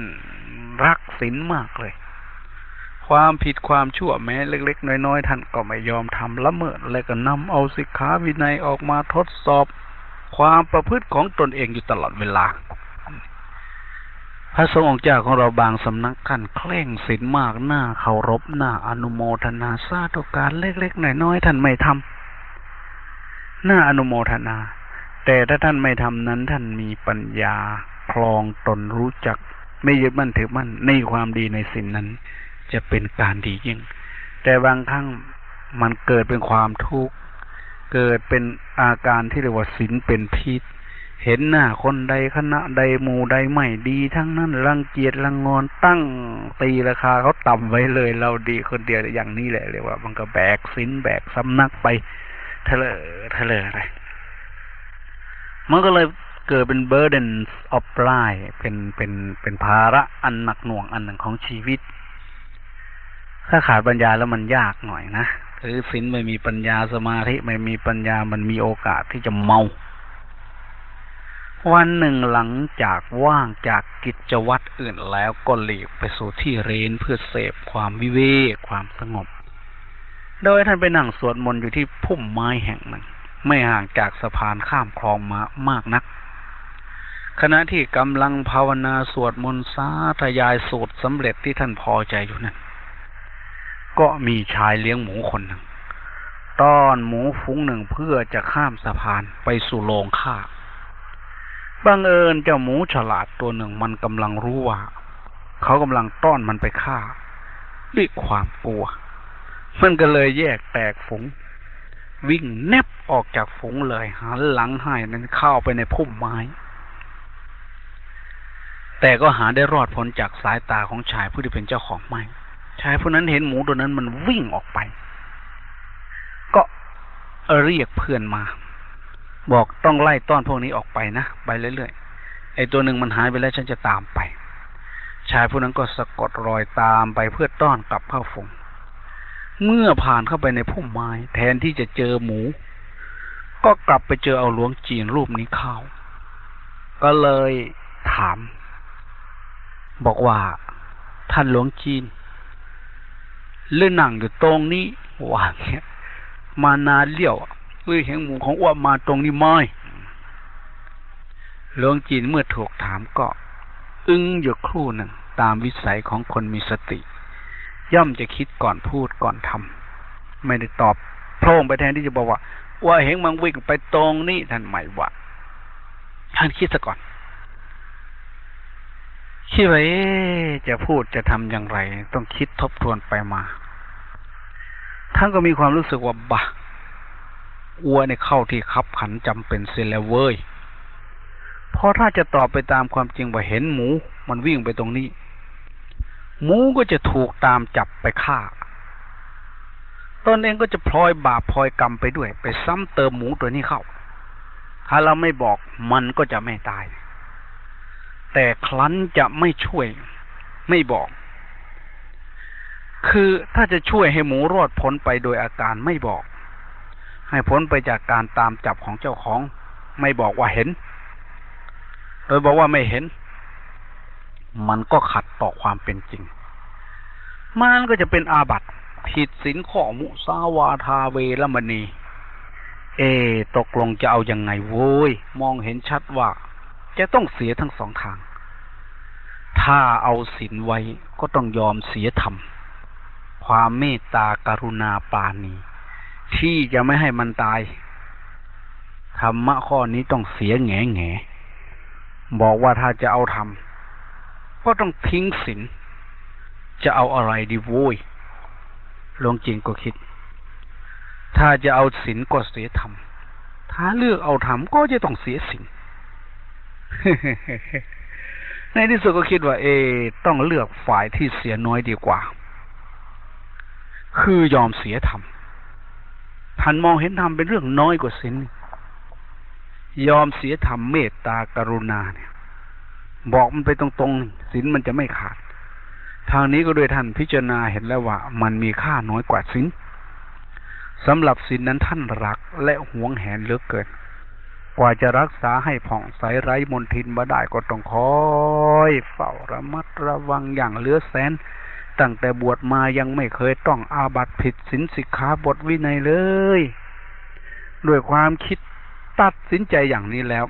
รักศีลมากเลยความผิดความชั่วแม้เล็กๆน้อยๆท่านก็ไม่ยอมทำละเมิดและก็นำเอาสิกขาวินัยออกมาทดสอบความประพฤติของตนเองอยู่ตลอดเวลาพระสงฆ์องค์เจ้าของเราบางสำนักท่านเคร่งศีลมากหน้าเคารพหน้าอนุโมทนาสาธุการเล็กๆน้อยๆท่านไม่ทำหน้าอนุโมทนาแต่ถ้าท่านไม่ทำนั้นท่านมีปัญญาคลองตนรู้จักไม่ยึดมั่นถือมั่นในความดีในศีลนั้นจะเป็นการดียิ่งแต่บางครั้งมันเกิดเป็นความทุกข์เกิดเป็นอาการที่เรียกว่าศีลเป็นพิษเห็นหน้าคนใดคณะใดหมู่ใดไม่ดีทั้งนั้นรังเกียจรังงอนตั้งตีราคาเขาต่ำไว้เลยเราดีคนเดียวอย่างนี้แหละเรียกว่ามันก็แบกศีลแบกสำนักไปทะเลอะไรมันก็เลยเกิดเป็น burden of life เป็นภาระอันหนักหน่วงอันหนึ่งของชีวิตถ้าขาดปัญญาแล้วมันยากหน่อยนะคือศีลไม่มีปัญญาสมาธิไม่มีปัญญามันมีโอกาสที่จะเมาวันหนึ่งหลังจากว่างจากกิจวัตรอื่นแล้วก็หลีกไปสู่ที่เร้นเพื่อเสพความวิเวกความสงบโดยท่านไปนั่งสวดมนต์อยู่ที่พุ่มไม้แห่งหนึ่งไม่ห่างจากสะพานข้ามคลองมามากนักขณะที่กำลังภาวนาสวดมนต์สาธยายสูตรสำเร็จที่ท่านพอใจอยู่นั้นก็มีชายเลี้ยงหมูคนหนึ่งต้อนหมูฝูงหนึ่งเพื่อจะข้ามสะพานไปสู่โรงฆ่าบังเอิญเจ้าหมูฉลาดตัวหนึ่งมันกำลังรู้ว่าเขากำลังต้อนมันไปฆ่าด้วยความกลัวมันก็เลยแยกแตกฝูงวิ่งแนบออกจากฝูงเลยหันหลังให้นั้นเข้าไปในพุ่มไม้แต่ก็หาได้รอดพ้นจากสายตาของชายผู้ที่เป็นเจ้าของไม้ชายผู้นั้นเห็นหมูตัวนั้นมันวิ่งออกไปก็เรียกเพื่อนมาบอกต้องไล่ต้อนพวกนี้ออกไปนะไปเรื่อยๆไอ้ตัวหนึ่งมันหายไปแล้วฉันจะตามไปชายผู้นั้นก็สะกดรอยตามไปเพื่อต้อนกลับเข้าฝูงเมื่อผ่านเข้าไปในพุ่มไม้แทนที่จะเจอหมูก็กลับไปเจอเอาหลวงจีนรูปนี้เข้าก็เลยถามบอกว่าท่านหลวงจีนเลื่อนนั่งอยู่ตรงนี้ว่าเงี้ยมานานเลี้ยวเห็นหมูของอ้วนมาตรงนี้ไหมหลวงจีนเมื่อถูกถามก็อึ้งอยู่ครู่หนึ่งตามวิสัยของคนมีสติย่อมจะคิดก่อนพูดก่อนทำไม่ได้ตอบโพร่งไปแทนที่จะบอกว่าเห็นมันวิ่งไปตรงนี้ท่านหมายว่าท่านคิดซะก่อนคิดว่าจะพูดจะทำอย่างไรต้องคิดทบทวนไปมาท่านก็มีความรู้สึกว่าอัวในเข้าที่คับขันจำเป็นเสียแล้วเว้ยเพราะถ้าจะตอบไปตามความจริงว่าเห็นหมูมันวิ่งไปตรงนี้หมูก็จะถูกตามจับไปฆ่าตนเองก็จะพลอยบาปพลอยกรรมไปด้วยไปซ้ำเติมหมูตัวนี้เข้าถ้าเราไม่บอกมันก็จะไม่ตายแต่ครั้นจะไม่ช่วยไม่บอก คือถ้าจะช่วยให้หมูรอดพ้นไปโดยอาการไม่บอกให้พ้นไปจากการตามจับของเจ้าของไม่บอกว่าเห็นโดยบอกว่าไม่เห็นมันก็ขัดต่อความเป็นจริงมันก็จะเป็นอาบัติผิดศีลข้อมุสาวาทาเวรมณีตกลงจะเอายังไงโว้ยมองเห็นชัดว่าจะต้องเสียทั้งสองทางถ้าเอาศีลไว้ก็ต้องยอมเสียธรรมความเมตตากรุณาปราณีที่จะไม่ให้มันตายธรรมะข้อนี้ต้องเสียแง่บอกว่าถ้าจะเอาธรรมก็ต้องทิ้งศีลจะเอาอะไรดีโว้ยหลวงจีนก็คิดถ้าจะเอาศีลก็เสียธรรมถ้าเลือกเอาธรรมก็จะต้องเสียศีล ในที่สุดก็คิดว่าต้องเลือกฝ่ายที่เสียน้อยดีกว่าคือยอมเสียธรรมท่านมองเห็นธรรมเป็นเรื่องน้อยกว่าศีลยอมเสียธรรมเมตตากรุณาเนี่ยบอกมันไปตรงๆศีลมันจะไม่ขาดทางนี้ก็โดยท่านพิจารณาเห็นแล้วว่ามันมีค่าน้อยกว่าศีลสำหรับศีลนั้นท่านรักและหวงแหนเหลือเกินกว่าจะรักษาให้ผ่องใสไร้มลทินมาได้ก็ต้องคอยเฝ้าระมัดระวังอย่างเหลือแสนตั้งแต่บวชมายังไม่เคยต้องอาบัติผิดศีลสิกขาบทวินัยเลยด้วยความคิดตัดสินใจอย่างนี้แล้ว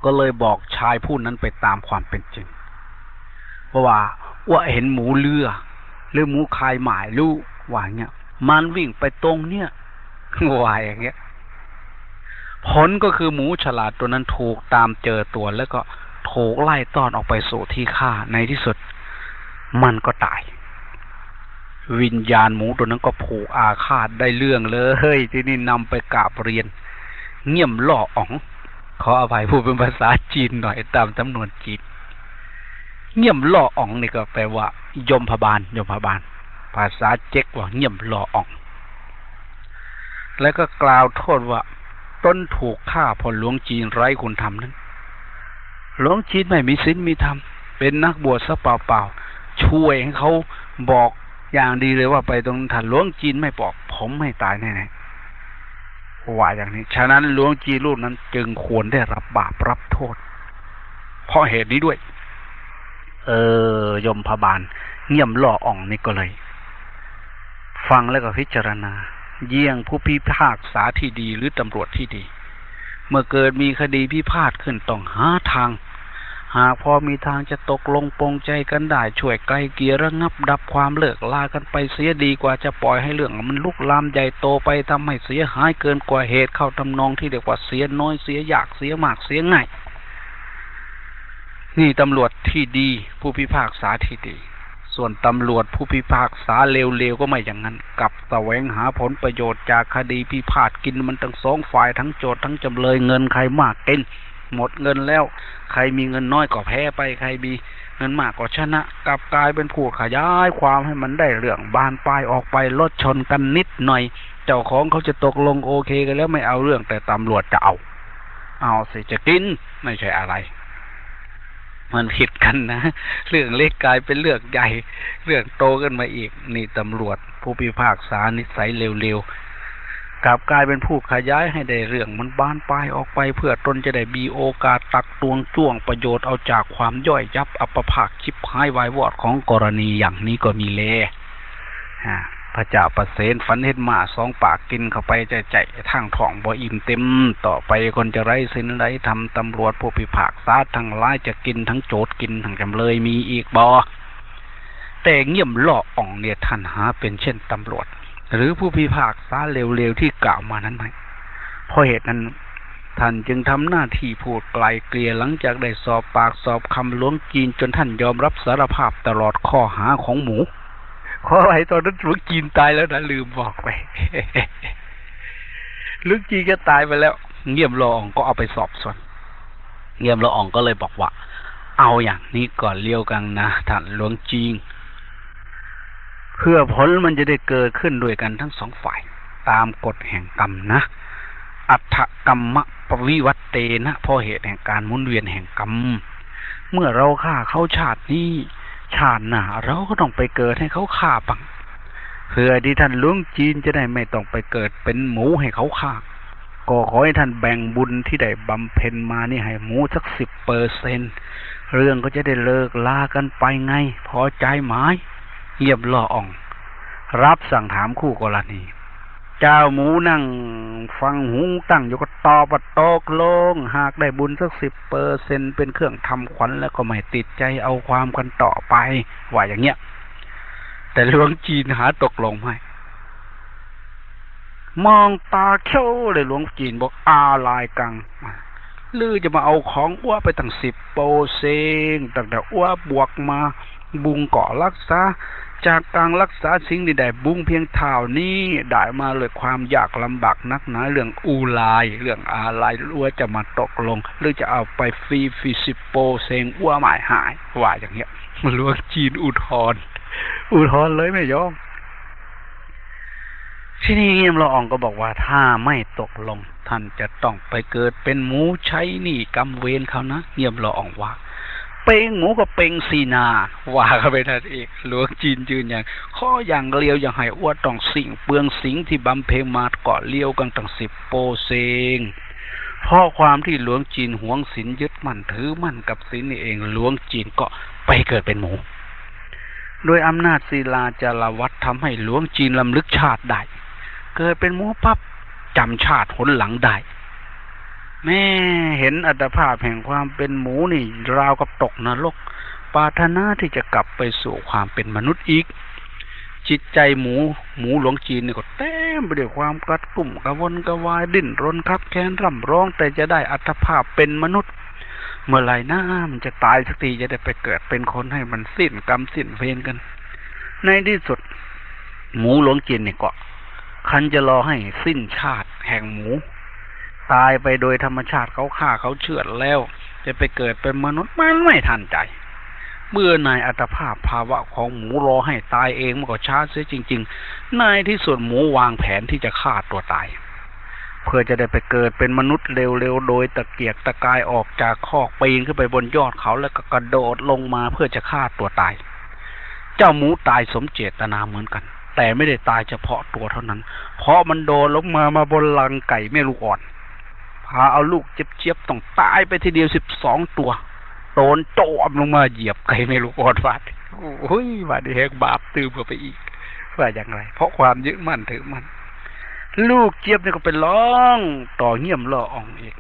ก็เลยบอกชายผู้นั้นไปตามความเป็นจริงเพราะว่าเห็นหมูเลือหรือหมูคายหมายรู้ว่าเงี้ยมันวิ่งไปตรงเนี้ยว่าอย่างเงี้ยผลก็คือหมูฉลาดตัวนั้นถูกตามเจอตัวแล้วก็ถูกไล่ต้อนออกไปสู่ที่ฆ่าในที่สุดมันก็ตายวิญญาณหมูตัวนั้นก็ผูกอาฆาตได้เรื่องเลยที่นี่นำไปกราบเรียนเงี่ยมล่ออ๋องขออภัยพูดเป็นภาษาจีนหน่อยตามจำนวนจีนเงี่ยมล่ออ๋องนี่ก็แปลว่ายมพบาลภาษาเจ๊กว่าเงี่ยมล่ออ๋องแล้วก็กล่าวโทษว่าต้นถูกฆ่าเพราะหลวงจีนไร้คุณธรรมนั้นหลวงจีนไม่มีศีลมีธรรมเป็นนักบวชซะเปล่าๆช่วยให้เขาบอกอย่างดีเลยว่าไปตรงถ้าหลวงจีนไม่บอกผมไม่ตายแน่ๆว่าอย่างนี้ฉะนั้นหลวงจีนรูปนั้นจึงควรได้รับบาปรับโทษเพราะเหตุนี้ด้วยยมพบาลเงี่ยมล่ออ่องนี่ก็เลยฟังแล้วก็พิจารณาเยี่ยงผู้พิพากษาที่ดีหรือตำรวจที่ดีเมื่อเกิดมีคดีพิพาทขึ้นต้องหาทางหากพอมีทางจะตกลงปรงใจกันได้ช่วยไกลเกลี่ยระงับดับความเลิกลากันไปเสียดีกว่าจะปล่อยให้เรื่องมันลุกลามใหญ่โตไปทำให้เสียหายเกินกว่าเหตุเข้าทำนองที่เรียกว่าเสียน้อยเสียยากเสียมากเสียง่ายนี่ตำรวจที่ดีผู้พิพากษาที่ดีส่วนตำรวจผู้พิพากษาเลวๆก็ไม่อย่างนั้นกลับแสวงหาผลประโยชน์จากคดีพิพาทกินมันทั้งสองฝ่ายทั้งโจทก์ทั้งจำเลยเงินใครมากกินหมดเงินแล้วใครมีเงินน้อยก็แพ้ไปใครมีเงินมากก็ชนะกลับกลายเป็นผู้ขยายความให้มันได้เรื่องบานปลายออกไปลดชนกันนิดหน่อยเจ้าของเขาจะตกลงโอเคกันแล้วไม่เอาเรื่องแต่ตำรวจจะเอาสิจะกินไม่ใช่อะไรมันผิดกันนะเรื่องเล็กกลายเป็นเรื่องใหญ่เรื่องโตขึ้นมาอีกนี่ตำรวจผู้พิพากษานิสัยเร็วๆกลับกลายเป็นผู้ขยายให้ได้เรื่องมันบานปลายออกไปเพื่อตนจะได้มีโอกาสตักตวงจ้วงประโยชน์เอาจากความย่อยยับอัปภาคชิบหายวายวอดของกรณีอย่างนี้ก็มีแลพระเจ้าประเสนฝันเห็นหมาสองปากกินเข้าไปใจทางท้องบ่อิ่มเต็มต่อไปคนจะไร้ศีลไร้ธรรมตำรวจผู้พิพากษาทั้งหลายจะกินทั้งโจทก์กินทั้งจำเลยมีอีกบ่แต่เงี่ยมล่ออ่องเนี่ยท่านหาเป็นเช่นตำรวจหรือผู้พิพากษาเร็วๆที่กล่าวมานั้นไหมเพราะเหตุนั้นท่านจึงทำหน้าที่พูดไกลเกลี่ยหลังจากได้สอบปากสอบคำหลวงจีนจนท่านยอมรับสารภาพตลอดข้อหาของหมูขออะไรตอนนั้นหลวงจีนตายแล้วนะลืมบอกไป หลวงจีนก็ตายไปแล้วเงี่ยมละอองก็เอาไปสอบสวนเงี่ยมละอองก็เลยบอกว่าเอาอย่างนี้ก่อนเลี้ยวกันนะท่านหลวงจีนเพื่อผลมันจะได้เกิดขึ้นด้วยกันทั้งสองฝ่ายตามกฎแห่งกรรมนะอัตถกรรมปวิวัตเตนะเพราะเหตุแห่งการหมุนเวียนแห่งกรรมเมื่อเราฆ่าเขาชาตินี้ ชาติหน้าเราก็ต้องไปเกิดให้เขาฆ่าบังเพื่อที่ท่านหลวงจีนจะได้ไม่ต้องไปเกิดเป็นหมูให้เขาฆ่าก็ขอให้ท่านแบ่งบุญที่ได้บำเพ็ญมานี่ให้หมูสัก10%เรื่องก็จะได้เลิกลากันไปไงพอใจไหมเงียบล่ออ่องรับสั่งถามคู่กรณีเจ้าหมูนั่งฟังหูตั้งอยู่ก็ตอบว่าตกลงหากได้บุญสัก10%เป็นเครื่องทำขวัญแล้วก็ไม่ติดใจเอาความกันต่อไปว่าอย่างเงี้ยแต่หลวงจีนหาตกลงไม่มองตาเขี้ยวเลยหลวงจีนบอกอาลายกังลือจะมาเอาของอ้วไปตั้ง10%ตั้งแต่อ้วบวกมาบุงเกาะรักษาจากการรักษาสิ่งที่ได้บุ้งเพียงเท่านี้ได้มาเลยความยากลำบากนักหนาเรื่องอูลายเรื่องอะไรอ้วจะมาตกลงหรือจะเอาไปฟรี10%อ้วหมายหายว่าอย่างเงี้ยมันหลวงจีนอุทธรเลยไม่ยอมที่นี่เงียบละอองก็บอกว่าถ้าไม่ตกลงท่านจะต้องไปเกิดเป็นหมูใช้หนี้กรรมเวรเขานะเงียบละอองว่าเป่งหมูกับเป่งสีนาว่าเขาไปนั่นเองหลวงจีนยืนอย่างข้ออย่างเลียวอย่างให้อ้วต้องสิ่งเปลืองสิ่งที่บำเพ็ญมาเกาะเลี้ยวกันตั้ง10%เพราะความที่หลวงจีนหวงศีลยึดมั่นถือมั่นกับศีลนี่เองหลวงจีนก็ไปเกิดเป็นหมูโดยอำนาจศีลาจารวัตทำให้หลวงจีนลำลึกชาติได้เกิดเป็นหมูปั๊บจำชาติหนหลังได้แม่เห็นอัตภาพแห่งความเป็นหมูนี่ราวกับตกนรกปรารถนาที่จะกลับไปสู่ความเป็นมนุษย์อีกจิตใจหมูหลวงจีนนี่ก็เต็มไปด้วยความกัดกลุ่มกระวนกระวายดิ้นรนคับแค้นร่ำร้องแต่จะได้อัตภาพเป็นมนุษย์เมื่อไหร่น้ามันจะตายสักทีจะได้ไปเกิดเป็นคนให้มันสิ้นกรรมสิ้นเวรกันในที่สุดหมูหลวงจีนนี่ก็คันจะรอให้สิ้นชาติแห่งหมูตายไปโดยธรรมชาติเขาฆ่าเขาเชือดแล้วจะไปเกิดเป็นมนุษย์มันไม่ทันใจเมื่อนายอัตภาพภาวะของหมูรอให้ตายเองมันก็ช้าเสียจริงๆในที่สุดหมูวางแผนที่จะฆ่าตัวตายเพื่อจะได้ไปเกิดเป็นมนุษย์เร็วๆโดยตะเกียกตะกายออกจากคอกปีนขึ้นไปบนยอดเขาแล้วก็กระโดดลงมาเพื่อจะฆ่าตัวตายเจ้าหมูตายสมเจตนาเหมือนกันแต่ไม่ได้ตายเฉพาะตัวเท่านั้นเพราะมันโดนลงมาบนลังไก่แม่ลูกอ่อนพาเอาลูกเจี๊ยบๆต้องตายไปทีเดียว12 ตัวโดนโจมลงมาเหยียบไก่แม่ลูกอ่อนฟาดโอ้ยบาดแหกบาปตื้มเข้าไปอีกว่าอย่างไรเพราะความยึดมั่นถือมั่นลูกเจี๊ยบนี่ก็เป็นร้องต่อเงี่ยมล่ออ่องอีก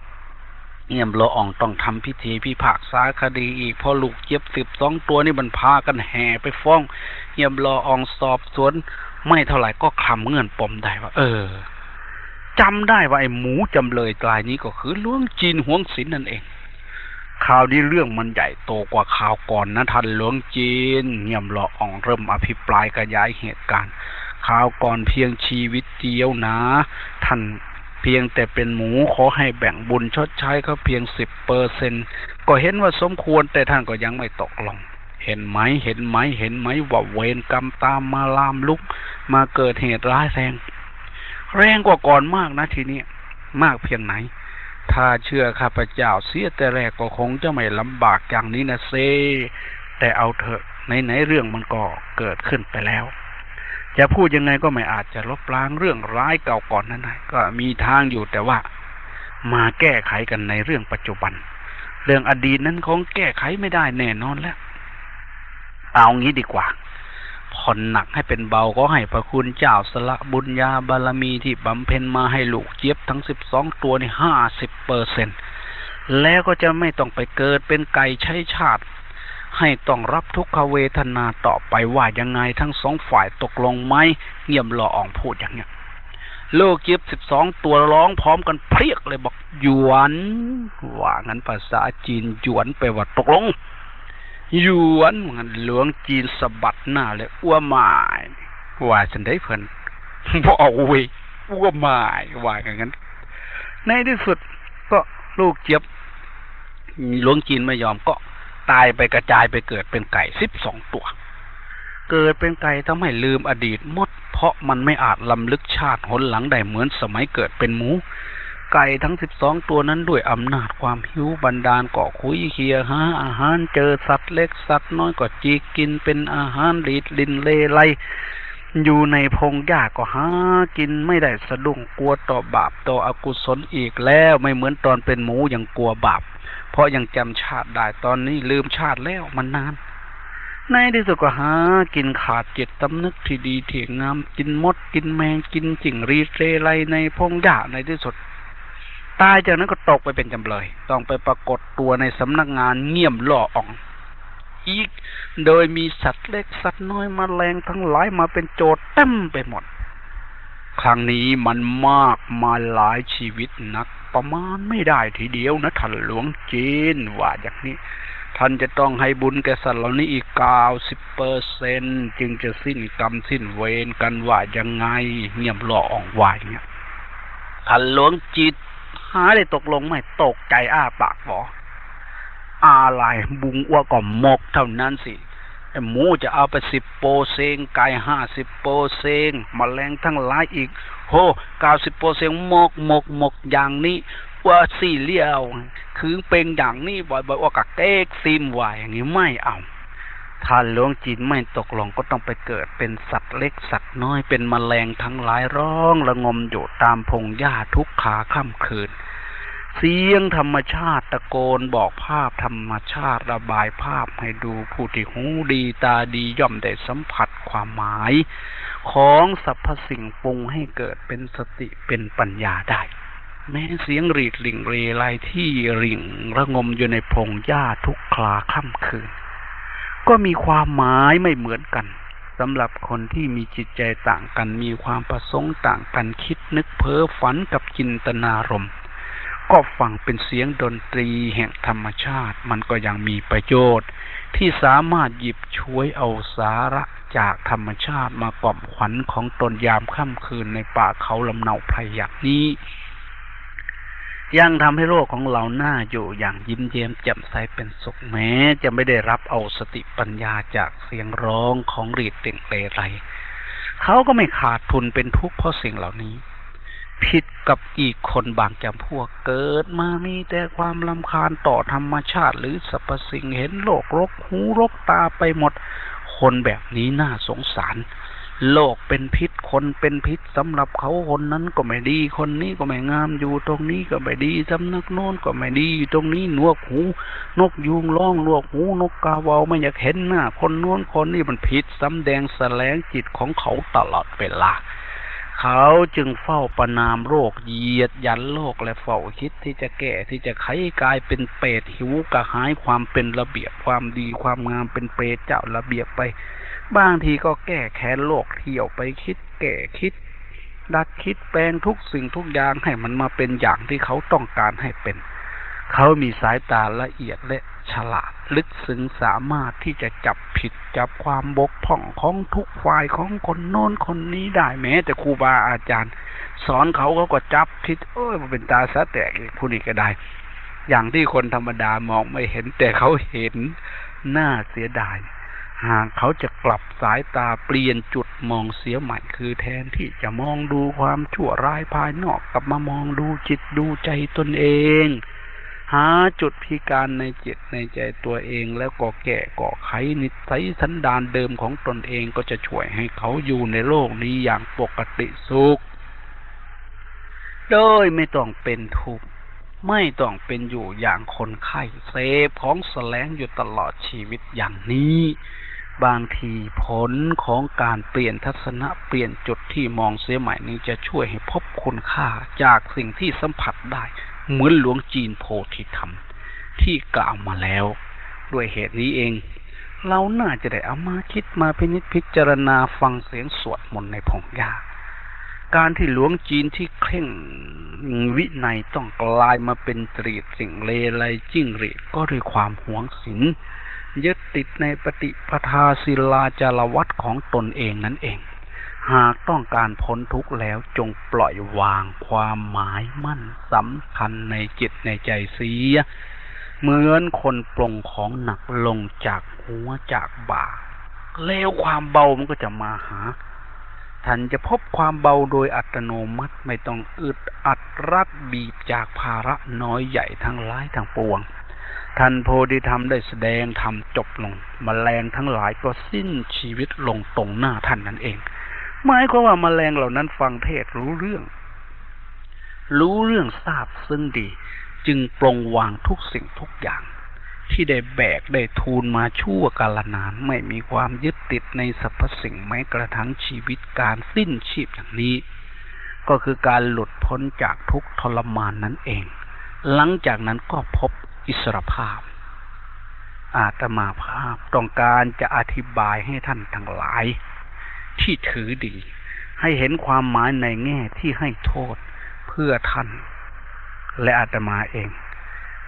เงี่ยมล่ออ่องต้องทำพิธีพิพากษาคดีอีกเพราะลูกเจี๊ยบ12 ตัวนี่มันพากันแห่ไปฟ้องเงี่ยมล่ออ่องสอบสวนไม่เท่าไหร่ก็คลำเงื่อนปมได้ว่าจำได้ว่าไอ้หมูจำเลยรายนี้ก็คือหลวงจีนหวงศีลนั่นเองข่าวนี้เรื่องมันใหญ่โตกว่าข่าวก่อนนะท่านหลวงจีนเงี่ยมล่ออ่องเริ่มอภิปรายขยายเหตุการณ์ข่าวก่อนเพียงชีวิตเดียวนะท่านเพียงแต่เป็นหมูขอให้แบ่งบุญชดใช้เขาเพียง10%ก็เห็นว่าสมควรแต่ท่านก็ยังไม่ตกลงเห็นไหมว่าเวรกรรมตามมาลามลุกมาเกิดเหตุร้ายแรงกว่าก่อนมากนะทีนี้มากเพียงไหนถ้าเชื่อข้าพเจ้าเสียแต่แรกก็คงจะไม่ลำบากอย่างนี้นะเซแต่เอาเถอะไหนเรื่องมันก็เกิดขึ้นไปแล้วจะพูดยังไงก็ไม่อาจจะลบล้างเรื่องร้ายเก่าก่อนนั้นได้ก็มีทางอยู่แต่ว่ามาแก้ไขกันในเรื่องปัจจุบันเรื่องอดีตนั้นคงแก้ไขไม่ได้แน่นอนแล้วเอางี้ดีกว่าผ่อนหนักให้เป็นเบาก็ให้พระคุณเจ้าสละบุญญาบารมีที่บำเพ็ญมาให้ลูกเจี๊ยบทั้ง12 ตัวนี่50%แล้วก็จะไม่ต้องไปเกิดเป็นไก่ใช้ชาติให้ต้องรับทุกขเวทนาต่อไปว่ายังไงทั้งสองฝ่ายตกลงไหมเงี่ยมล่ออ่องพูดอย่างเนี้ยลูกเจี๊ยบ12 ตัวร้องพร้อมกันเพียกเลยบอกหยวนว่างั้นภาษาจีนหยวนแปลว่าตกลงหยวนมันหลวงจีนสะบัดหน้าเลยอ้วหมายว่าฉันได้เพิ่นบ่เอาเว้ยอ้วหมายว่าอย่างนั้นในที่สุดก็ลูกเจี๊ยบหลวงจีนไม่ยอมก็ตายไปกระจายไปเกิดเป็นไก่12 ตัวเกิดเป็นไก่ทำให้ลืมอดีตหมดเพราะมันไม่อาจลำลึกชาติหนหลังได้เหมือนสมัยเกิดเป็นหมู ไก่ทั้ง12 ตัวนั้นด้วยอำนาจความหิวบันดาลก็คุยเคียหาอาหารเจอสัตว์เล็กสัตว์น้อยก็จีกกินเป็นอาหารลีดลินเลไลอยู่ในพงหญ้าก็หากินไม่ได้สะดุ้งกลัวต่อบาปต่ออกุศลอีกแล้วไม่เหมือนตอนเป็นหมูยังกลัวบาปเพราะยังจำชาติได้ตอนนี้ลืมชาติแล้วมันนานในที่สุดก็หากินขาดจิตสำนึกที่ดีที่งามกินมดกินแมงกินจิ่งรีดเรไรในพงหญ้าในที่สุดตายจากนั้นก็ตกไปเป็นจำเลยต้องไปปรากฏตัวในสำนักงานเงี่ยมล่ออ่องอีกโดยมีสัตว์เล็กสัตว์น้อยแมลงทั้งหลายมาเป็นโจทย์เต็มไปหมดครั้งนี้มันมากมาหลายชีวิตนักประมาณไม่ได้ทีเดียวนะท่านหลวงจีนว่าอย่างนี้ท่านจะต้องให้บุญแก่สัตว์เหล่านี้อีก90%จึงจะสิ้นกรรมสิ้นเวรกันว่ายังไงเงี่ยมล่ออ่องว่าอย่างเงี้ยท่านหลวงจิตหาได้ตกลงไม่ตกใจอ้าปากบอกอะไรบุงอ้วก็หมกเท่านั้นสิไอ้หมูจะเอาไป10 โปเซงไก่50 โปเซงแมลงทั้งหลายอีกโห90 โปเซงหมกอย่างนี้ว่าสี่เลี้ยวคือเป็นอย่างนี้บ่อยๆว่ากับเก๊กซิมว่าอย่างนี้ไม่เอาถ้าหลวงจีนไม่ตกลงก็ต้องไปเกิดเป็นสัตว์เล็กสัตว์น้อยเป็นแมลงทั้งหลายร้องระงมอยู่ตามพงหญ้าทุกขาค่ำคืนเสียงธรรมชาติตะโกนบอกภาพธรรมชาติระบายภาพให้ดูผู้ที่หูดีตาดีย่อมได้สัมผัสความหมายของสรรพสิ่งปรุงให้เกิดเป็นสติเป็นปัญญาได้แม้เสียงรีดลิ่งเรไรที่ริ่งระงมอยู่ในพงหญ้าทุกคราค่ำคืนก็มีความหมายไม่เหมือนกันสำหรับคนที่มีจิตใจต่างกันมีความประสงค์ต่างกันคิดนึกเพ้อฝันกับจินตนารมณ์ก็ฟังเป็นเสียงดนตรีแห่งธรรมชาติมันก็ยังมีประโยชน์ที่สามารถหยิบฉวยเอาสาระจากธรรมชาติมากล่อมขวัญของตนยามค่ำคืนในป่าเขาลำเนาไพรอย่างนี้ยังทำให้โลกของเราหน้าอยู่อย่างยิ้มเย้มแจ่มใสเป็นสุขแม้จะไม่ได้รับเอาสติปัญญาจากเสียงร้องของรีดเต่งเปรไรเขาก็ไม่ขาดทุนเป็นทุกข์เพราะสิ่งเหล่านี้ผิดกับอีกคนบางจำพวกเกิดมามีแต่ความรำคาญต่อธรรมชาติหรือสรรพสิ่งเห็นโลกรกหูรกตาไปหมดคนแบบนี้น่าสงสารโลกเป็นพิษคนเป็นพิษสำหรับเขาคนนั้นก็ไม่ดีคนนี้ก็ไม่งามอยู่ตรงนี้ก็ไม่ดีสำนักโน้นก็ไม่ดีอยู่ตรงนี้หนวกหูนกยูงร้องหนวกหูนกกาเวาไม่อยากเห็นหน้าคนโน้นคนนี้มันพิษสำแดงแสลงจิตของเขาตลอดเวลาเขาจึงเฝ้าประนามโรคเหยียดยันโลกและเฝ้าคิดที่จะแก้ที่จะไขกายเป็นเปรตหิวกระหายความเป็นระเบียบความดีความงามเป็นเปรตเจ้าระเบียบไปบางทีก็แก้แค้นโลกเที่ยวไปคิดแก้คิดดัดคิดแปลงทุกสิ่งทุกอย่างให้มันมาเป็นอย่างที่เขาต้องการให้เป็นเขามีสายตาละเอียดและฉลาดลึกซึ้งสามารถที่จะจับผิดจับความบกพร่องของทุกฝ่ายของคนโน้นคนนี้ได้แม้แต่ครูบาอาจารย์สอนเขาก็จับผิดมันเป็นตาสะแตกผู้นี้ก็ได้อย่างที่คนธรรมดามองไม่เห็นแต่เขาเห็นน่าเสียดายหากเขาจะกลับสายตาเปลี่ยนจุดมองเสียใหม่คือแทนที่จะมองดูความชั่วร้ายภายนอกกลับมามองดูจิตดูใจตนเองหาจุดพิการในจิตในใจตัวเองแล้วก็แก้ก็ไขนิสัยสันดานเดิมของตนเองก็จะช่วยให้เขาอยู่ในโลกนี้อย่างปกติสุขโดยไม่ต้องเป็นทุกข์ไม่ต้องเป็นอยู่อย่างคนไข้เสพของแสลงอยู่ตลอดชีวิตอย่างนี้บางทีผลของการเปลี่ยนทัศนะเปลี่ยนจุดที่มองเสียใหม่นี้จะช่วยให้พบคุณค่าจากสิ่งที่สัมผัสได้เหมือนหลวงจีนโพธิธรรมที่กล่าวมาแล้วด้วยเหตุนี้เองเราน่าจะได้เอามาคิดมาพิจารณาฟังเสียงสวดมนต์ในพงหญ้าการที่หลวงจีนที่เคร่งวินัยต้องกลายมาเป็นตรีสิ่งเลไลจิ้งหรีดก็ด้วยความหวงศีลยึดติดในปฏิปทาศิลาจารวัตรของตนเองนั่นเองหากต้องการพ้นทุกข์แล้วจงปล่อยวางความหมายมั่นสำคัญในจิตในใจเสียเหมือนคนปลงของหนักลงจากหัวจากบ่าแล้วความเบามันก็จะมาหา ท่านจะพบความเบาโดยอัตโนมัติไม่ต้องอึดอัดรัดบีบจากภาระน้อยใหญ่ทั้งหลายทั้งปวงท่านโพธิธรรมได้แสดงธรรมจบลงแมลงทั้งหลายก็สิ้นชีวิตลงตรงหน้าท่านนั่นเองหมายความว่าแมลงเหล่านั้นฟังเทศรู้เรื่องทราบซึ่งดีจึงปลงวางทุกสิ่งทุกอย่างที่ได้แบกได้ทูลมาชั่วกาลนานไม่มีความยึดติดในสรรพสิ่งแม้กระทั่งชีวิตการสิ้นชีพอย่างนี้ก็คือการหลุดพ้นจากทุกข์ทรมานนั่นเองหลังจากนั้นก็พบอิสรภาพอาตมาภาพต้องการจะอธิบายให้ท่านทั้งหลายที่ถือดีให้เห็นความหมายในแง่ที่ให้โทษเพื่อท่านและอาตมาเอง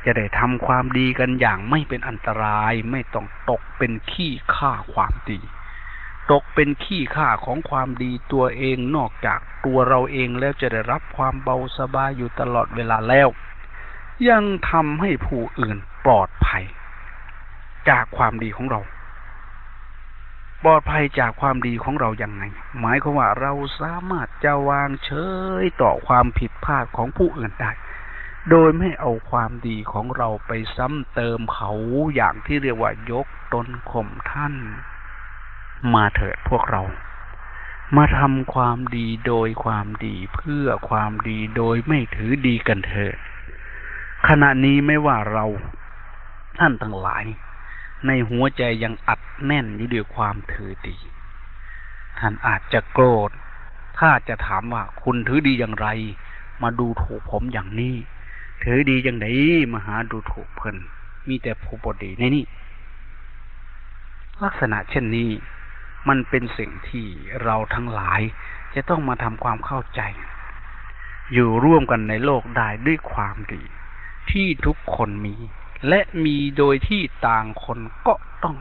จะได้ทำความดีกันอย่างไม่เป็นอันตรายไม่ต้องตกเป็นขี้ข้าความดีตกเป็นขี้ข้าของความดีตัวเองนอกจากตัวเราเองแล้วจะได้รับความเบาสบายอยู่ตลอดเวลาแล้วยังทำให้ผู้อื่นปลอดภัยจากความดีของเราปลอดภัยจากความดีของเราอย่างไงหมายความว่าเราสามารถจะวางเฉยต่อความผิดพลาดของผู้อื่นได้โดยไม่เอาความดีของเราไปซ้ำเติมเขาอย่างที่เรียกว่ายกตนข่มท่านมาเถิดพวกเรามาทำความดีโดยความดีเพื่อความดีโดยไม่ถือดีกันเถิดขณะนี้ไม่ว่าเราท่านทั้งหลายในหัวใจยังอัดแน่นอยู่ด้วยความถือดีท่านอาจจะโกรธถ้าจะถามว่าคุณถือดีอย่างไรมาดูถูกผมอย่างนี้ถือดีอย่างไหนมาหาดูถูกเพิ่นมีแต่ผู้บดีในนี่ลักษณะเช่นนี้มันเป็นสิ่งที่เราทั้งหลายจะต้องมาทำความเข้าใจอยู่ร่วมกันในโลกได้ด้วยความดีที่ทุกคนมีและมีโดยที่ต่างคนก็ต้อง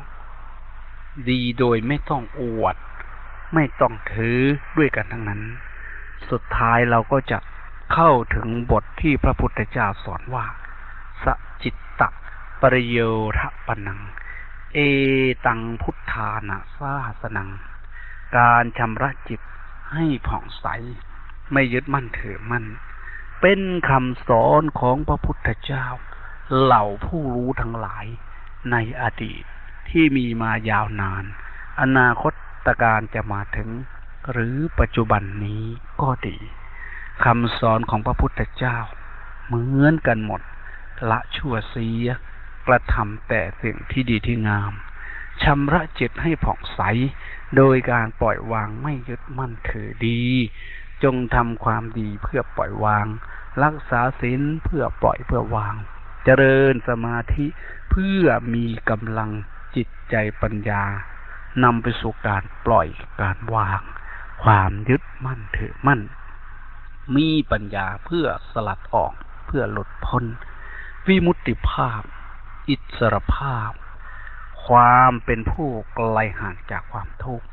ดีโดยไม่ต้องอวดไม่ต้องถือด้วยกันทั้งนั้นสุดท้ายเราก็จะเข้าถึงบทที่พระพุทธเจ้าสอนว่าสัจจิตตปริโยทปนังเอตังพุทธานาสาสนังการชำระจิตให้ผ่องใสไม่ยึดมั่นถือมั่นเป็นคำสอนของพระพุทธเจ้าเหล่าผู้รู้ทั้งหลายในอดีตที่มีมายาวนานอนาคตการจะมาถึงหรือปัจจุบันนี้ก็ดีคำสอนของพระพุทธเจ้าเหมือนกันหมดละชั่วเสียกระทำแต่สิ่งที่ดีที่งามชำระจิตให้ผ่องใสโดยการปล่อยวางไม่ยึดมั่นถือดีจงทำความดีเพื่อปล่อยวางรักษาศีลเพื่อปล่อยเพื่อวางเจริญสมาธิเพื่อมีกำลังจิตใจปัญญานำไปสู่การปล่อยการวางความยึดมั่นถือมั่นมีปัญญาเพื่อสลัดออกเพื่อหลุดพ้นวิมุตติภาพอิสรภาพความเป็นผู้ไกลห่างจากความทุกข์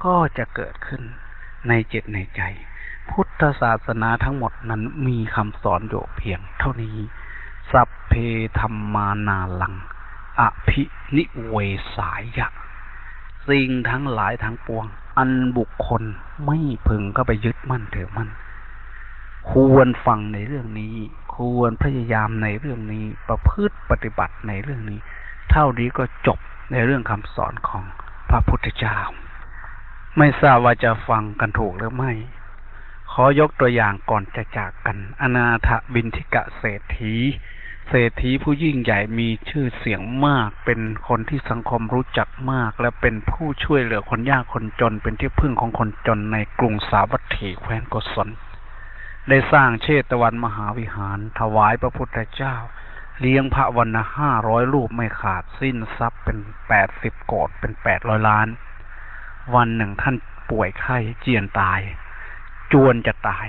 ก็จะเกิดขึ้นในจิตในใจพุทธศาสนาทั้งหมดนั้นมีคำสอนอยู่เพียงเท่านี้สัพเพธัมมานาลังอภินิเวสายะสิ่งทั้งหลายทั้งปวงอันบุคคลไม่พึงเข้าไปยึดมั่นถือมั่นควรฟังในเรื่องนี้ควรพยายามในเรื่องนี้ประพฤติปฏิบัติในเรื่องนี้เท่านี้ก็จบในเรื่องคำสอนของพระพุทธเจ้าไม่ทราบว่าจะฟังกันถูกหรือไม่ขอยกตัวอย่างก่อนจะจากกันอนาถบิณฑิกเศรษฐีผู้ยิ่งใหญ่มีชื่อเสียงมากเป็นคนที่สังคมรู้จักมากและเป็นผู้ช่วยเหลือคนยากคนจนเป็นที่พึ่งของคนจนในกรุงสาวัตถีแคว้นโกศลได้สร้างเชตวันมหาวิหารถวายพระพุทธเจ้าเลี้ยงพระวันละ500 รูปไม่ขาดสิ้นทรัพย์เป็น80 โกฏเป็น800 ล้านวันหนึ่งท่านป่วยไข้เจียนตายจวนจะตาย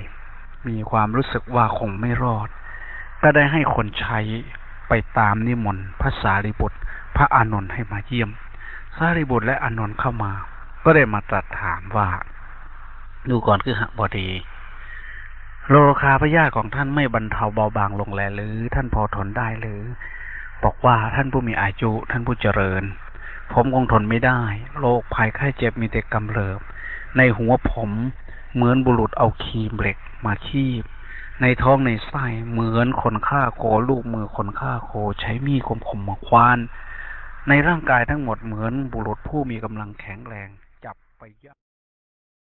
มีความรู้สึกว่าคงไม่รอดก็ได้ให้คนใช้ไปตามนิมนต์พระสารีบุตรพระอานนท์ให้มาเยี่ยมสารีบุตรและอานนท์เข้ามาก็ได้มาตรัสถามว่าดูก่อนคือหบดีโรคาพยาธิของท่านไม่บรรเทาเบาบางลงแลหรือท่านพอทนได้หรือบอกว่าท่านผู้มีอายุท่านผู้เจริญผมคงทนไม่ได้โรคภัยไข้เจ็บมีแต่กำเริบ ในหัวผมเหมือนบุรุษเอาครีมเหล็กมาคีบในท้องในไส้เหมือนคนฆ่าโคลูกมือคนฆ่าโคใช้มีดคมๆมาควานในร่างกายทั้งหมดเหมือนบุรุษผู้มีกำลังแข็งแรงจับไปย่าง